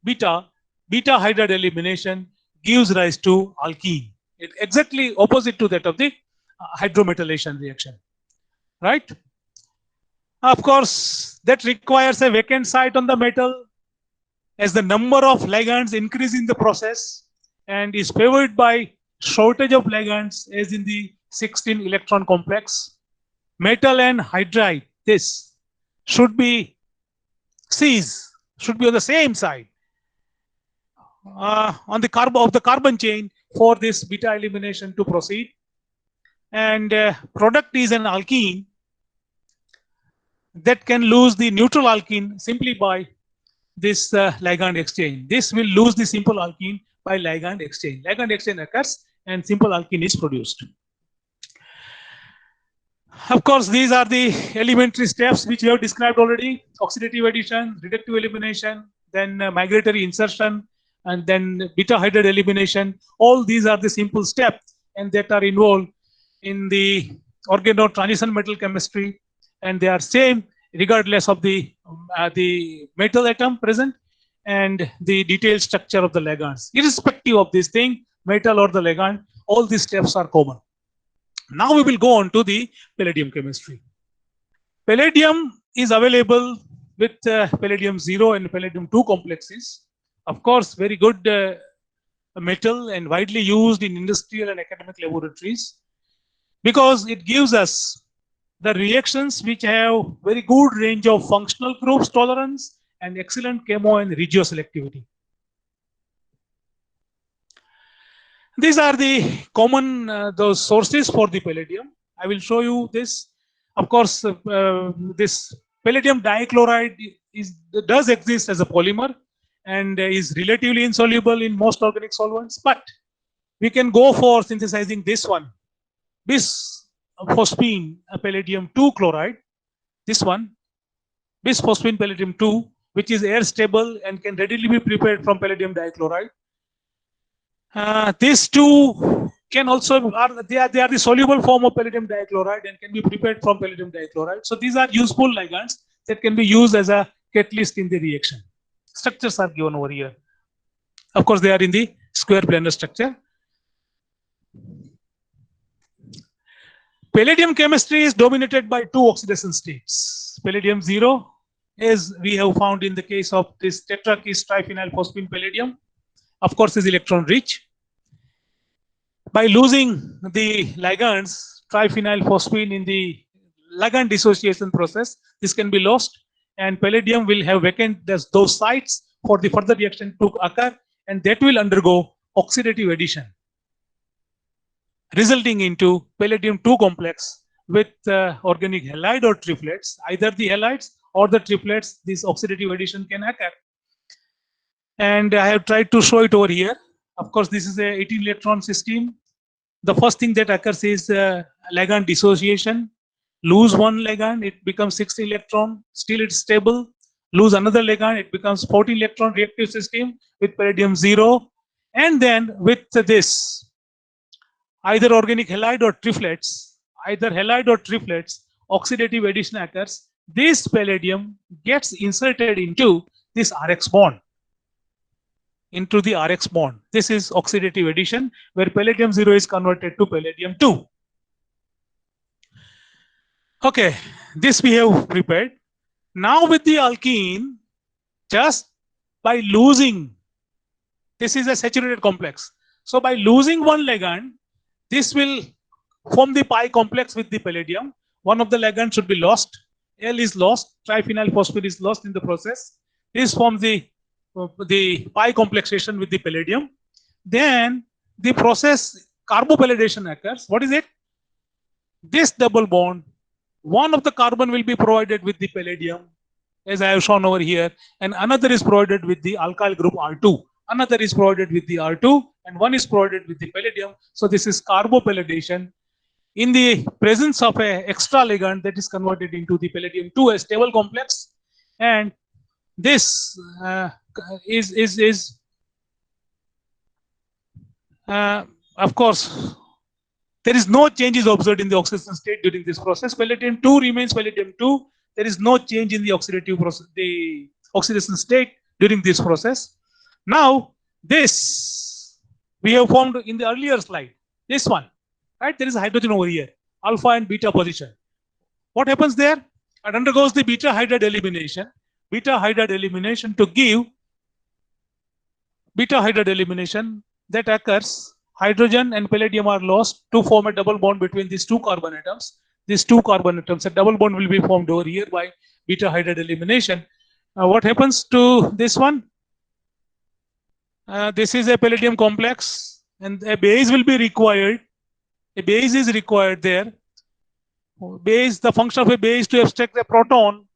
beta hydride elimination gives rise to alkene. It's exactly opposite to that of the hydrometallation reaction, right? Of course, that requires a vacant site on the metal, as the number of ligands increase in the process and is favored by shortage of ligands, as in the 16 electron complex. Metal and hydride, this should be on the same side on the carbon chain for this beta elimination to proceed. And product is an alkene that can lose the neutral alkene simply by this ligand exchange. This will lose the simple alkene by ligand exchange. Ligand exchange occurs and simple alkene is produced. Of course, these are the elementary steps which we have described already: oxidative addition, reductive elimination, then migratory insertion, and then beta hydride elimination. All these are the simple steps and that are involved in the organo transition metal chemistry, and they are same regardless of the metal atom present and the detailed structure of the ligands. Irrespective of this thing, metal or the ligand, all these steps are common. Now we will go on to the palladium chemistry. Palladium is available with palladium 0 and palladium 2 complexes. Of course, very good metal and widely used in industrial and academic laboratories because it gives us the reactions which have very good range of functional groups tolerance and excellent chemo and regioselectivity. These are the common those sources for the palladium. I will show you this. Of course, this palladium dichloride does exist as a polymer and is relatively insoluble in most organic solvents, but we can go for synthesizing this one, bisphosphine palladium 2 chloride, this one, bisphosphine palladium 2, which is air stable and can readily be prepared from palladium dichloride. These two can also they are the soluble form of palladium dichloride and can be prepared from palladium dichloride. So these are useful ligands that can be used as a catalyst in the reaction. Structures are given over here. Of course, they are in the square planar structure. Palladium chemistry is dominated by two oxidation states. Palladium 0, as we have found in the case of this tetrakis triphenylphosphine palladium, of course, is electron rich. By losing the ligands, triphenylphosphine in the ligand dissociation process, this can be lost, and palladium will have vacant those sites for the further reaction to occur, and that will undergo oxidative addition, resulting into palladium 2 complex with organic halide or triplets. Either the halides or the triplets, this oxidative addition can occur. And I have tried to show it over here. Of course, this is a 18 electron system. The first thing that occurs is ligand dissociation. Lose one ligand, it becomes 16 electron. Still it's stable. Lose another ligand, it becomes 14 electron reactive system with palladium 0. And then with this, either organic halide or triplets, oxidative addition occurs. This palladium gets inserted into this RX bond. This is oxidative addition where palladium 0 is converted to palladium 2. Okay, this we have prepared. Now with the alkene, just by losing, this is a saturated complex. So by losing one ligand, this will form the pi complex with the palladium. One of the ligands should be lost. L is lost, triphenylphosphine is lost in the process. This forms the pi complexation with the palladium. Then the process carbopalladation occurs. What is it? This double bond, one of the carbon will be provided with the palladium, as I have shown over here, and another is provided with the alkyl group R2. Another is provided with the R2, and one is provided with the palladium. So this is carbopalladation in the presence of an extra ligand that is converted into the palladium 2, a stable complex, and this of course, there is no changes observed in the oxidation state during this process. Palladium 2 remains palladium 2. There is no change in the oxidative process, the oxidation state during this process. Now, this we have formed in the earlier slide. This one, right? There is a hydrogen over here, alpha and beta position. What happens there? It undergoes the beta hydride elimination. Beta hydride elimination to give beta hydride elimination that occurs. Hydrogen and palladium are lost to form a double bond between these two carbon atoms. These two carbon atoms, a double bond will be formed over here by beta hydride elimination. What happens to this one? This is a palladium complex, and a base will be required. A base is required there. Base, the function of a base to abstract a proton.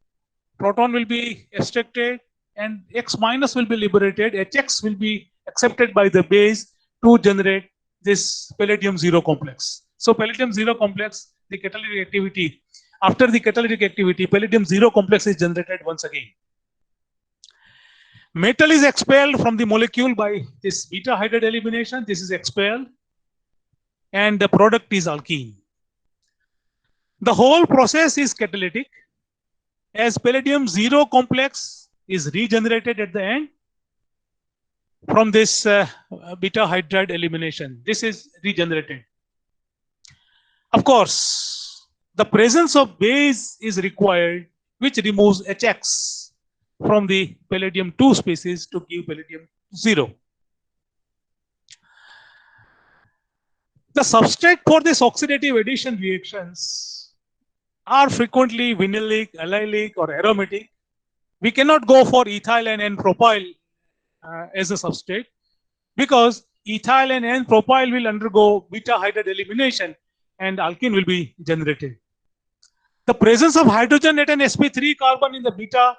Proton will be abstracted, and X minus will be liberated. HX will be accepted by the base to generate this palladium 0 complex. So palladium 0 complex the catalytic activity, after the catalytic activity, palladium-0 complex is generated once again. Metal is expelled from the molecule by this beta hydride elimination. This is expelled, and the product is alkene. The whole process is catalytic, as palladium-0 complex is regenerated at the end from this beta hydride elimination. This is regenerated. Of course, the presence of base is required, which removes HX from the palladium-2 species to give palladium-0. The substrate for this oxidative addition reactions are frequently vinylic, allylic, or aromatic. We cannot go for ethyl and N-propyl as a substrate, because ethyl and N-propyl will undergo beta hydride elimination and alkene will be generated. The presence of hydrogen at an sp3 carbon in the beta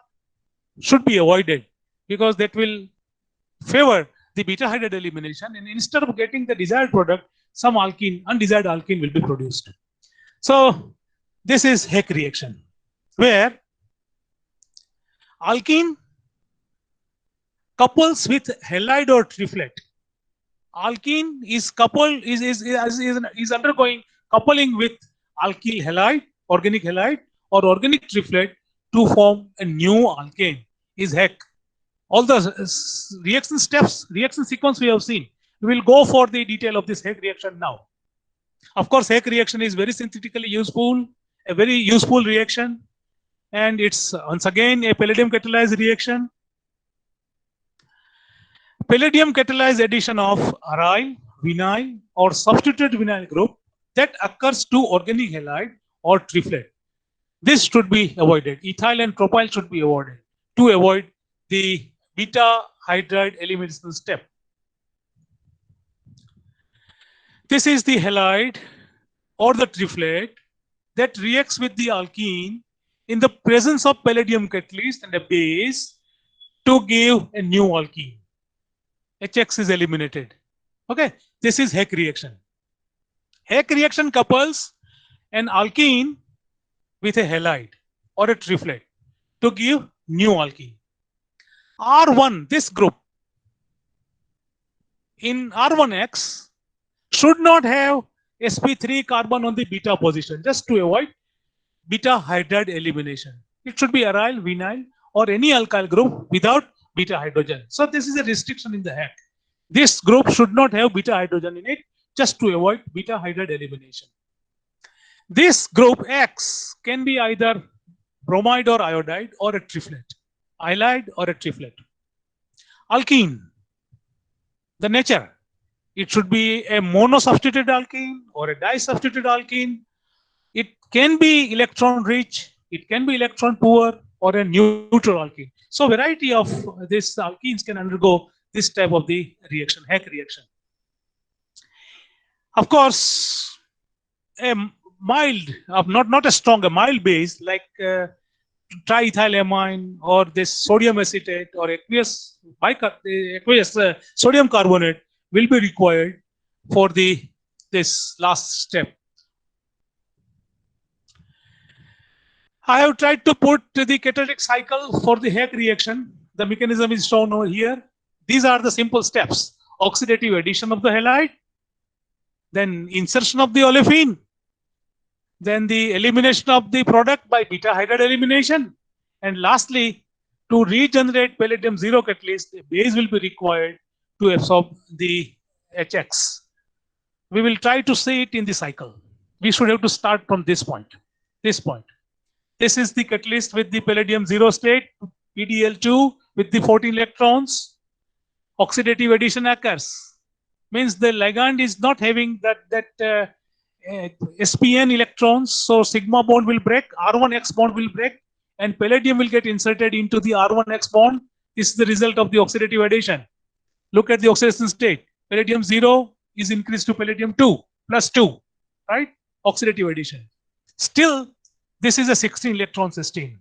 should be avoided, because that will favor the beta hydride elimination, and instead of getting the desired product, some alkene, undesired alkene will be produced. So this is Heck reaction, where alkene couples with halide or triplet. Alkene is coupled, is undergoing coupling with alkyl halide, organic halide, or organic triplet to form a new alkane, is Heck. All the reaction steps, reaction sequence we have seen. We will go for the detail of this Heck reaction now. Of course, Heck reaction is very synthetically useful, a very useful reaction, and it's once again a palladium catalyzed reaction. Palladium catalyzed addition of aryl, vinyl, or substituted vinyl group that occurs to organic halide or triplet. This should be avoided. Ethyl and propyl should be avoided to avoid the beta hydride elimination step. This is the halide or the triplet that reacts with the alkene in the presence of palladium catalyst and a base to give a new alkene. HX is eliminated. Okay, this is Heck reaction. Heck reaction couples an alkene with a halide or a triplet to give new alkene. R1, this group in R1X should not have sp3 carbon on the beta position, just to avoid beta hydride elimination. It should be aryl, vinyl, or any alkyl group without beta hydrogen. So this is a restriction in the Heck. This group should not have beta hydrogen in it, just to avoid beta hydride elimination. This group X can be either bromide or iodide or a triplet, halide or a triplet. Alkene, the nature, it should be a monosubstituted alkene or a disubstituted alkene. It can be electron rich, it can be electron poor, or a neutral alkene. So variety of these alkenes can undergo this type of the reaction, Heck reaction. Of course, a mild, not a strong, a mild base like triethylamine or this sodium acetate or aqueous sodium carbonate will be required for this last step. I have tried to put the catalytic cycle for the Heck reaction. The mechanism is shown over here. These are the simple steps: oxidative addition of the halide, then insertion of the olefin, then the elimination of the product by beta hydride elimination, and lastly, to regenerate palladium-0 catalyst, a base will be required to absorb the HX. We will try to see it in the cycle. We should have to start from this point. This is the catalyst with the palladium-0 state, PDL2 with the 14 electrons. Oxidative addition occurs. Means the ligand is not having that SPN electrons, so sigma bond will break, R1X bond will break, and palladium will get inserted into the R1X bond. This is the result of the oxidative addition. Look at the oxidation state. Palladium-0 is increased to palladium-2 plus 2, right? Oxidative addition. Still, this is a 16 electron cysteine.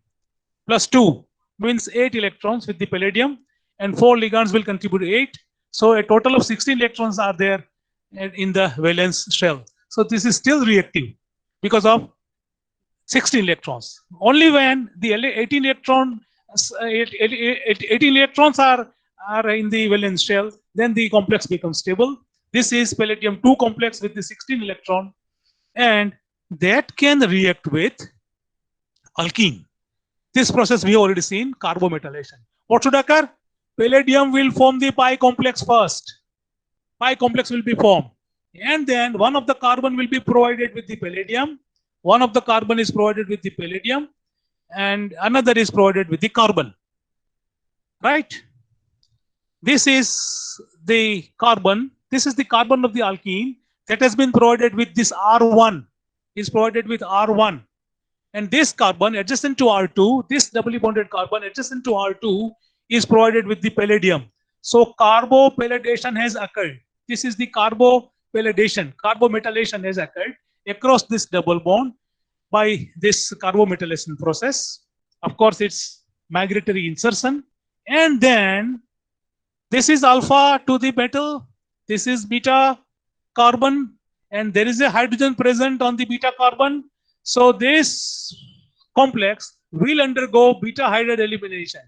Plus 2 means 8 electrons with the palladium, and 4 ligands will contribute 8. So a total of 16 electrons are there in the valence shell. So this is still reactive, because of 16 electrons. Only when the 18 electrons are in the valence shell, then the complex becomes stable. This is palladium 2 complex with the 16 electron, and that can react with alkene. This process we have already seen, carbometallation. What should occur? Palladium will form the pi complex first. Pi complex will be formed, and then one of the carbon will be provided with the palladium, one of the carbon is provided with the palladium, and another is provided with the carbon. Right? This is the carbon. This is the carbon of the alkene that has been provided with this R1, is provided with R1. And this carbon adjacent to R2, this doubly bonded carbon adjacent to R2 is provided with the palladium. So carbopalladation has occurred. This is the carbopalladation. Carbometallation has occurred across this double bond by this carbometallation process. Of course, it's migratory insertion. And then this is alpha to the metal. This is beta carbon. And there is a hydrogen present on the beta carbon. So this complex will undergo beta hydride elimination.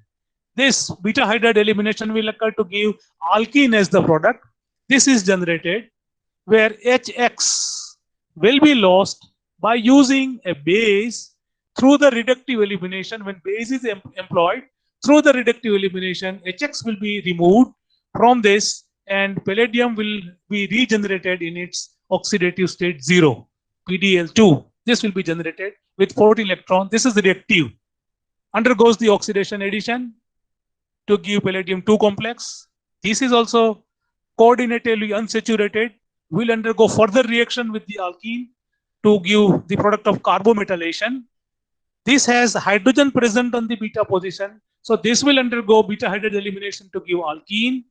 This beta hydride elimination will occur to give alkene as the product. This is generated where HX will be lost by using a base through the reductive elimination. When base is employed through the reductive elimination, HX will be removed from this and palladium will be regenerated in its oxidative state 0, PDL2. This will be generated with 40 electrons. This is reactive. Undergoes the oxidation addition to give palladium 2 complex. This is also coordinatedly unsaturated. Will undergo further reaction with the alkene to give the product of carbometallation. This has hydrogen present on the beta position. So this will undergo beta hydride elimination to give alkene.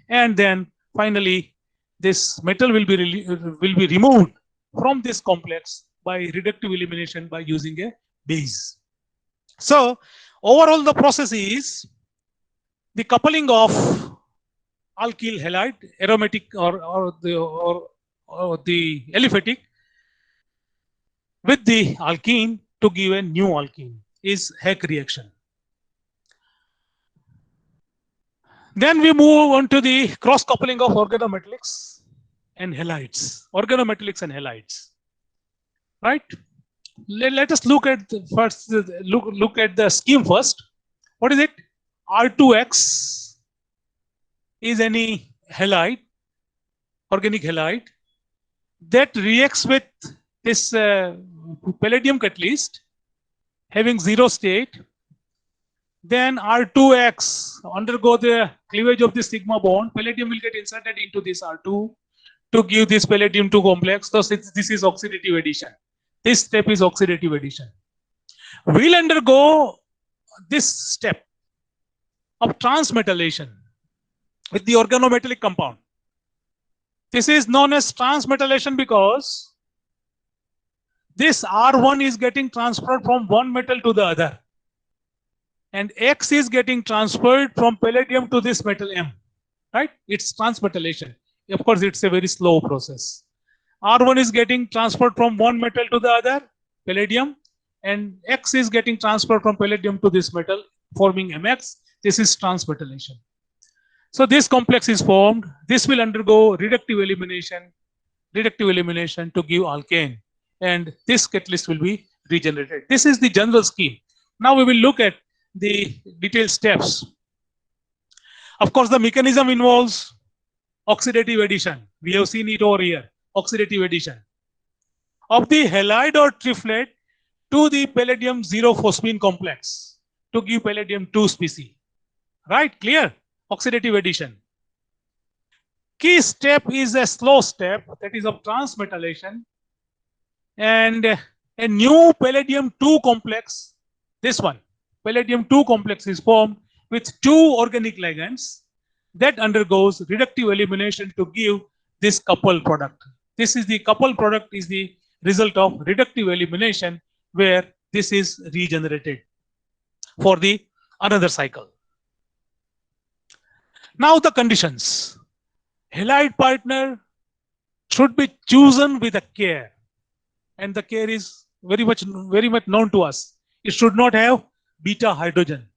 And then finally, this metal will be removed from this complex by reductive elimination by using a base. So overall the process is the coupling of alkyl halide, aromatic or the aliphatic with the alkene to give a new alkene is Heck reaction. Then we move on to the cross coupling of organometallics and halides. Organometallics and halides. Right? Let us look at look at the scheme first. What is it? R2X is any halide, organic halide that reacts with this palladium catalyst having 0 state. Then R2X undergo the cleavage of the sigma bond. Palladium will get inserted into this R2 to give this palladium 2 complex. Thus, this is oxidative addition. This step is oxidative addition. We'll undergo this step of transmetallation with the organometallic compound. This is known as transmetallation because this R1 is getting transferred from one metal to the other. And X is getting transferred from palladium to this metal M. Right? It's transmetallation. Of course, it's a very slow process. R1 is getting transferred from one metal to the other, palladium, and X is getting transferred from palladium to this metal, forming MX. This is transmetallation. So this complex is formed. This will undergo reductive elimination to give alkane, and this catalyst will be regenerated. This is the general scheme. Now we will look at the detailed steps. Of course, the mechanism involves oxidative addition. We have seen it over here. Oxidative addition of the halide or triplet to the palladium 0 phosphine complex to give palladium 2 species. Right? Clear? Oxidative addition. Key step is a slow step, that is of transmetallation, and a new palladium 2 complex, this one, palladium 2 complex is formed with 2 organic ligands that undergoes reductive elimination to give this coupled product. This is the coupled product is the result of reductive elimination where this is regenerated for the another cycle. Now the conditions. Halide partner should be chosen with a care. and the care is very much known to us. It should not have beta hydrogen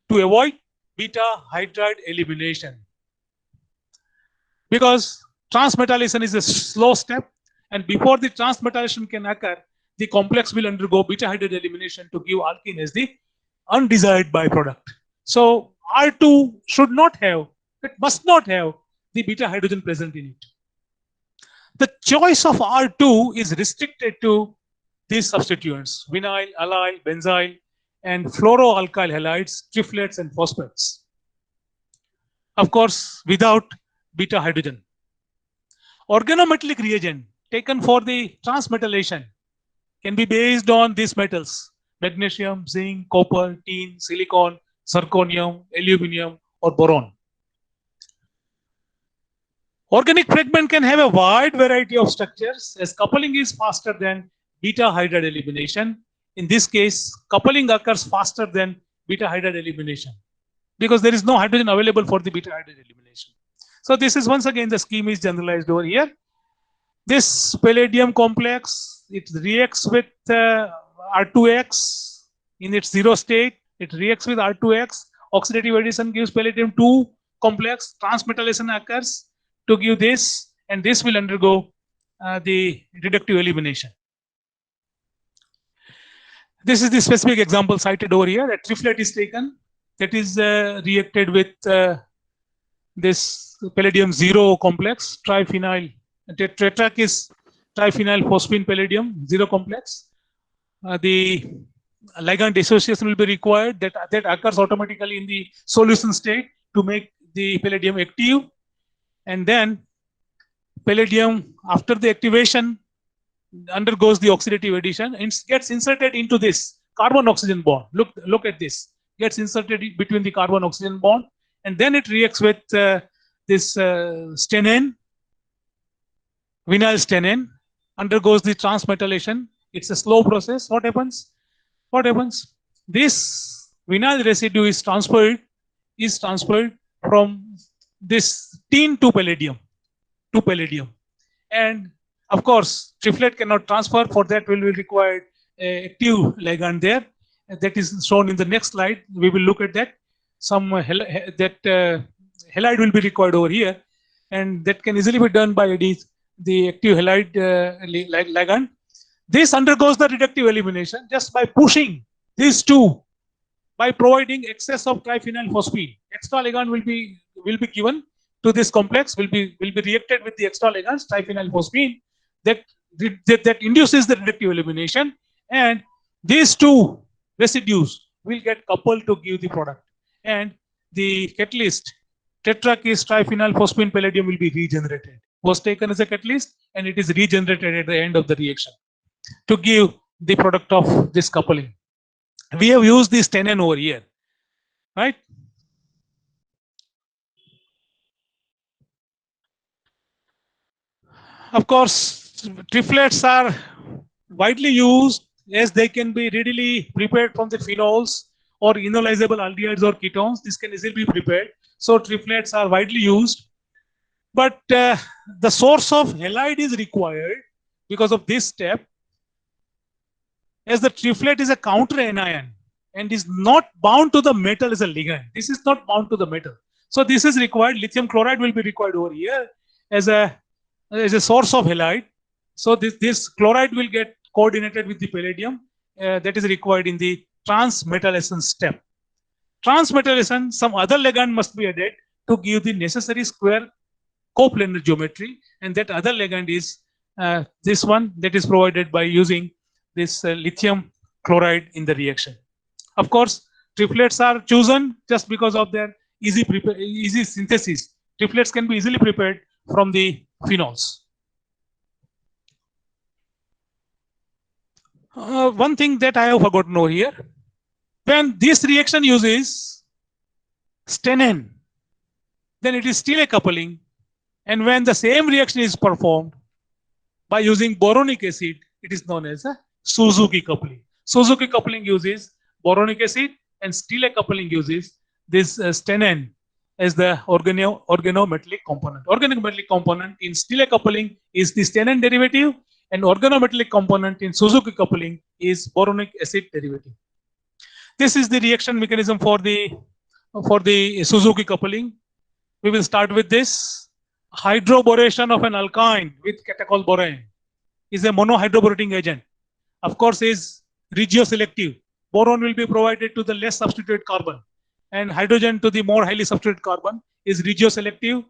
to avoid beta hydride elimination, because transmetallation is a slow step, and before the transmetallation can occur, the complex will undergo beta hydride elimination to give alkene as the undesired byproduct. So R2 should not have, it must not have the beta hydrogen present in it. The choice of R2 is restricted to these substituents: vinyl, allyl, benzyl, and fluoroalkyl halides, triplets, and phosphates. Of course, without beta hydrogen. Organometallic reagent taken for the transmetallation can be based on these metals: magnesium, zinc, copper, tin, silicon, zirconium, aluminum, or boron. Organic fragment can have a wide variety of structures, as coupling is faster than beta hydride elimination. In this case, coupling occurs faster than beta hydride elimination because there is no hydrogen available for the beta hydride elimination. So this is, once again, the scheme is generalized over here. This palladium complex, it reacts with R2X in its zero state. It reacts with R2X. Oxidative addition gives palladium 2 complex. Transmetallation occurs to give this, and this will undergo the reductive elimination. This is the specific example cited over here. A triplet is taken that is reacted with this palladium 0 complex, triphenyl. Tetrac is triphenyl phosphine palladium 0 complex. The ligand dissociation will be required that occurs automatically in the solution state to make the palladium active. And then palladium, after the activation, undergoes the oxidative addition and gets inserted into this carbon-oxygen bond. Look at this. Gets inserted between the carbon-oxygen bond, and then it reacts with this stenen, vinyl stenen, undergoes the transmetallation. It's a slow process. What happens? This vinyl residue is transferred from this tin to palladium. And of course, triplet cannot transfer. For that will be required active ligand there. That is shown in the next slide. We will look at that. Some halide will be required over here, and that can easily be done by the active halide ligand. This undergoes the reductive elimination just by pushing these two, by providing excess of triphenyl phosphine. Extra ligand will be given to this complex, will be reacted with the extra ligands, triphenyl phosphine, that induces the reductive elimination, and these two residues will get coupled to give the product, and the catalyst tetrakis triphenyl phosphine palladium will be regenerated. Was taken as a catalyst, and it is regenerated at the end of the reaction to give the product of this coupling. We have used this stenen over here, right? Of course, triplets are widely used as they can be readily prepared from the phenols or enolizable aldehydes or ketones. This can easily be prepared. So triplets are widely used. But the source of halide is required because of this step, as the triplet is a counter anion and is not bound to the metal as a ligand. This is not bound to the metal. So this is required. Lithium chloride will be required over here as a source of halide. So this chloride will get coordinated with the palladium that is required in the transmetallation step. Transmetallation, some other ligand must be added to give the necessary square coplanar geometry, and that other ligand is this one that is provided by using this lithium chloride in the reaction. Of course, triplets are chosen just because of their easy synthesis. Triplets can be easily prepared from the phenols. One thing that I have forgotten over here, when this reaction uses stenen, then it is still a coupling, and when the same reaction is performed by using boronic acid, it is known as a Suzuki coupling. Suzuki coupling uses boronic acid, and Stille coupling uses this stenen as the organometallic component. Organometallic component in Stille coupling is the stenen derivative, and organometallic component in Suzuki coupling is boronic acid derivative. This is the reaction mechanism for the Suzuki coupling. We will start with this. Hydroboration of an alkyne with catechol borane is a monohydroborating agent. Of course, is regioselective. Boron will be provided to the less substituted carbon, and hydrogen to the more highly substituted carbon is regioselective,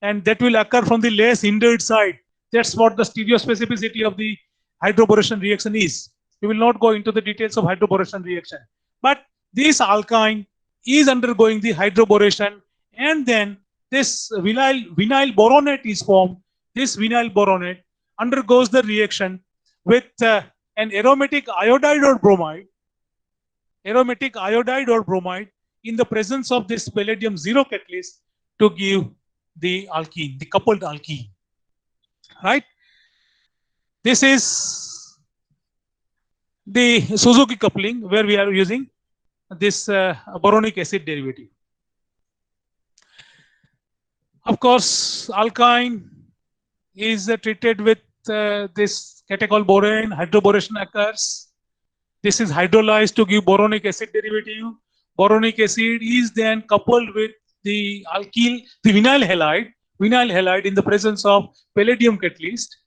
and that will occur from the less hindered side. That's what the stereospecificity of the hydroboration reaction is. We will not go into the details of hydroboration reaction, but this alkyne is undergoing the hydroboration, and then this vinyl boronate is formed. This vinyl boronate undergoes the reaction with an aromatic iodide or bromide, in the presence of this palladium 0 catalyst to give the alkene, the coupled alkene. Right? This is the Suzuki coupling where we are using this boronic acid derivative. Of course, alkyne is treated with this catechol borane. Hydroboration occurs. This is hydrolyzed to give boronic acid derivative. Boronic acid is then coupled with the alkyl, the vinyl halide in the presence of palladium catalyst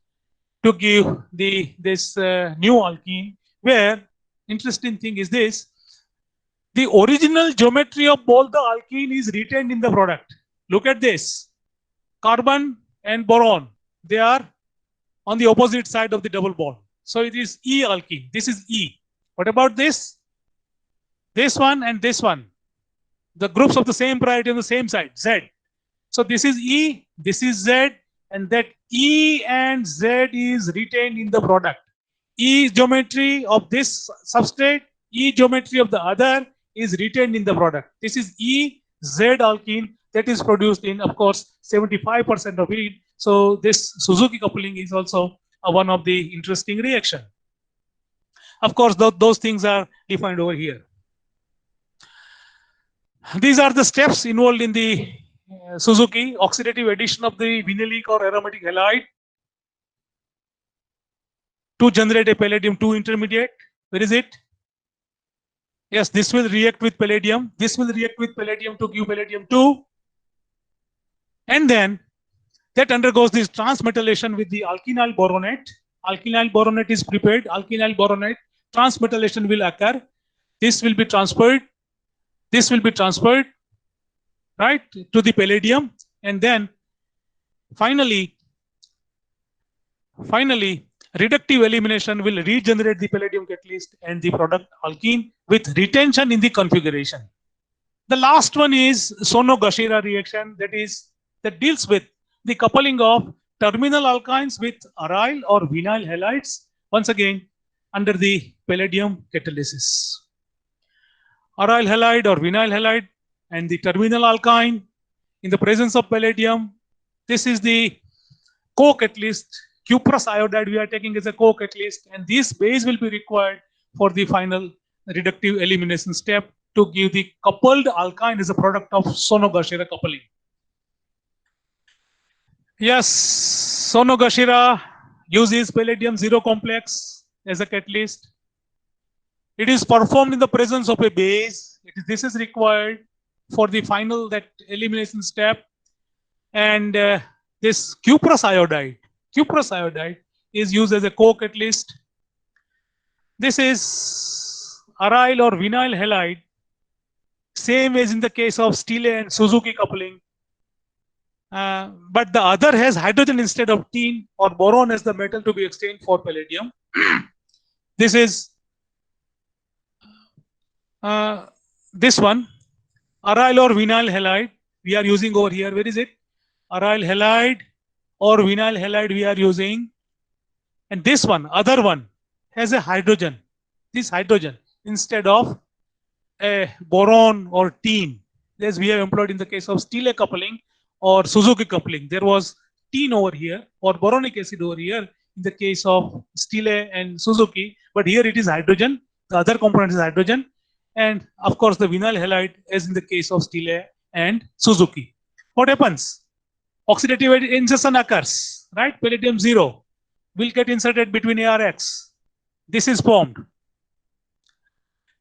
to give this new alkene, where interesting thing is this: the original geometry of both the alkene is retained in the product. Look at this. Carbon and boron, they are on the opposite side of the double bond. So it is E alkene. This is E. What about this? This one and this one. The groups of the same priority on the same side, Z. So this is E, this is Z, and that E and Z is retained in the product. E geometry of this substrate, E geometry of the other is retained in the product. This is E Z alkene that is produced in, of course, 75% of it. So this Suzuki coupling is also one of the interesting reaction. Of course, those things are defined over here. These are the steps involved in the Suzuki: oxidative addition of the vinylic or aromatic halide to generate a palladium 2 intermediate. Where is it? Yes, this will react with palladium. This will react with palladium to give palladium 2. And then that undergoes this transmetallation with the alkynyl boronate. Alkynyl boronate is prepared. Alkynyl boronate transmetallation will occur. This will be transferred. This will be transferred, right, to the palladium. And then finally, reductive elimination will regenerate the palladium catalyst and the product alkene with retention in the configuration. The last one is Sono-Gashira reaction, that deals with the coupling of terminal alkynes with aryl or vinyl halides, once again under the palladium catalysis. Aryl halide or vinyl halide and the terminal alkyne in the presence of palladium. This is the co-catalyst. Cuprous iodide we are taking as a co-catalyst, and this base will be required for the final reductive elimination step to give the coupled alkyne as a product of Sono-Gashira coupling. Yes, Sono-Gashira uses palladium 0 complex as a catalyst. It is performed in the presence of a base. This is required for the final elimination step. And this cuprous iodide is used as a co-catalyst. This is aryl or vinyl halide, same as in the case of Stille and Suzuki coupling. But the other has hydrogen instead of tin, or boron as the metal to be exchanged for palladium. This is this one, aryl or vinyl halide we are using over here. Where is it? Aryl halide or vinyl halide we are using. And this one, other one, has a hydrogen. This hydrogen instead of a boron or tin, as we have employed in the case of Stille coupling or Suzuki coupling. There was tin over here or boronic acid over here in the case of Stille and Suzuki, but here it is hydrogen. The other component is hydrogen. And of course, the vinyl halide as in the case of Stille and Suzuki. What happens? Oxidative insertion occurs, right? Palladium 0. will get inserted between ARX. This is formed.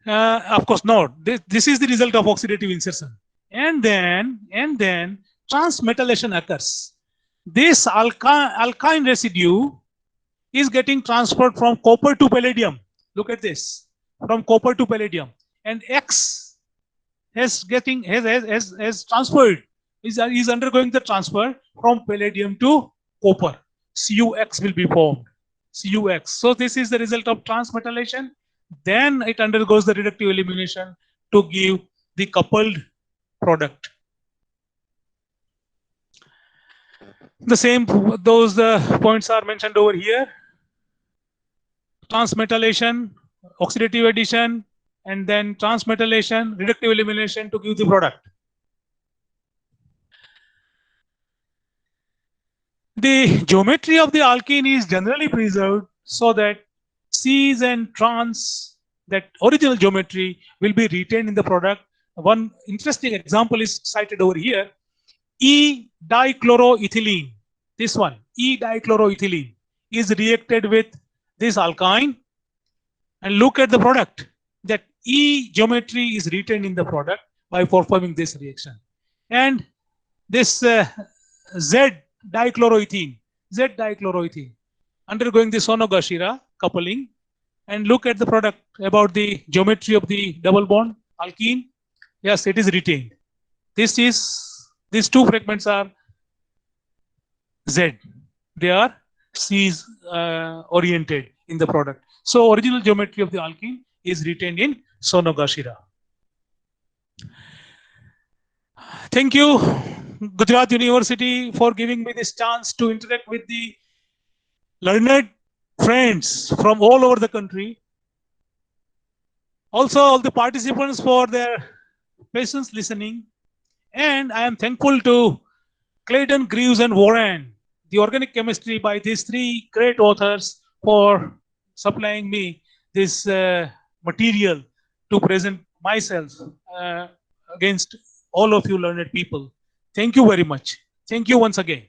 Of course, no. This is the result of oxidative insertion. And then transmetallation occurs. This alkyne residue is getting transferred from copper to palladium. Look at this, from copper to palladium, and X has transferred, is undergoing the transfer from palladium to copper. CuX will be formed. CuX. So this is the result of transmetallation. Then it undergoes the reductive elimination to give the coupled product. The same, those points are mentioned over here. Transmetallation, oxidative addition, and then transmetallation, reductive elimination to give the product. The geometry of the alkene is generally preserved so that Cs and trans, that original geometry, will be retained in the product. One interesting example is cited over here. E-dichloroethylene, this one, E-dichloroethylene is reacted with this alkyne, and look at the product. That E geometry is retained in the product by performing this reaction. And this Z-dichloroethene undergoing the Sonogashira coupling, and look at the product about the geometry of the double bond alkene. Yes, it is retained. These two fragments are Z. They are Cs oriented in the product. So original geometry of the alkene is retained in Sonogashira. Thank you, Gujarat University, for giving me this chance to interact with the learned friends from all over the country. Also, all the participants for their patience listening. And I am thankful to Clayton, Greaves, and Warren, the organic chemistry by these three great authors, for supplying me this material to present myself against all of you learned people. Thank you very much. Thank you once again.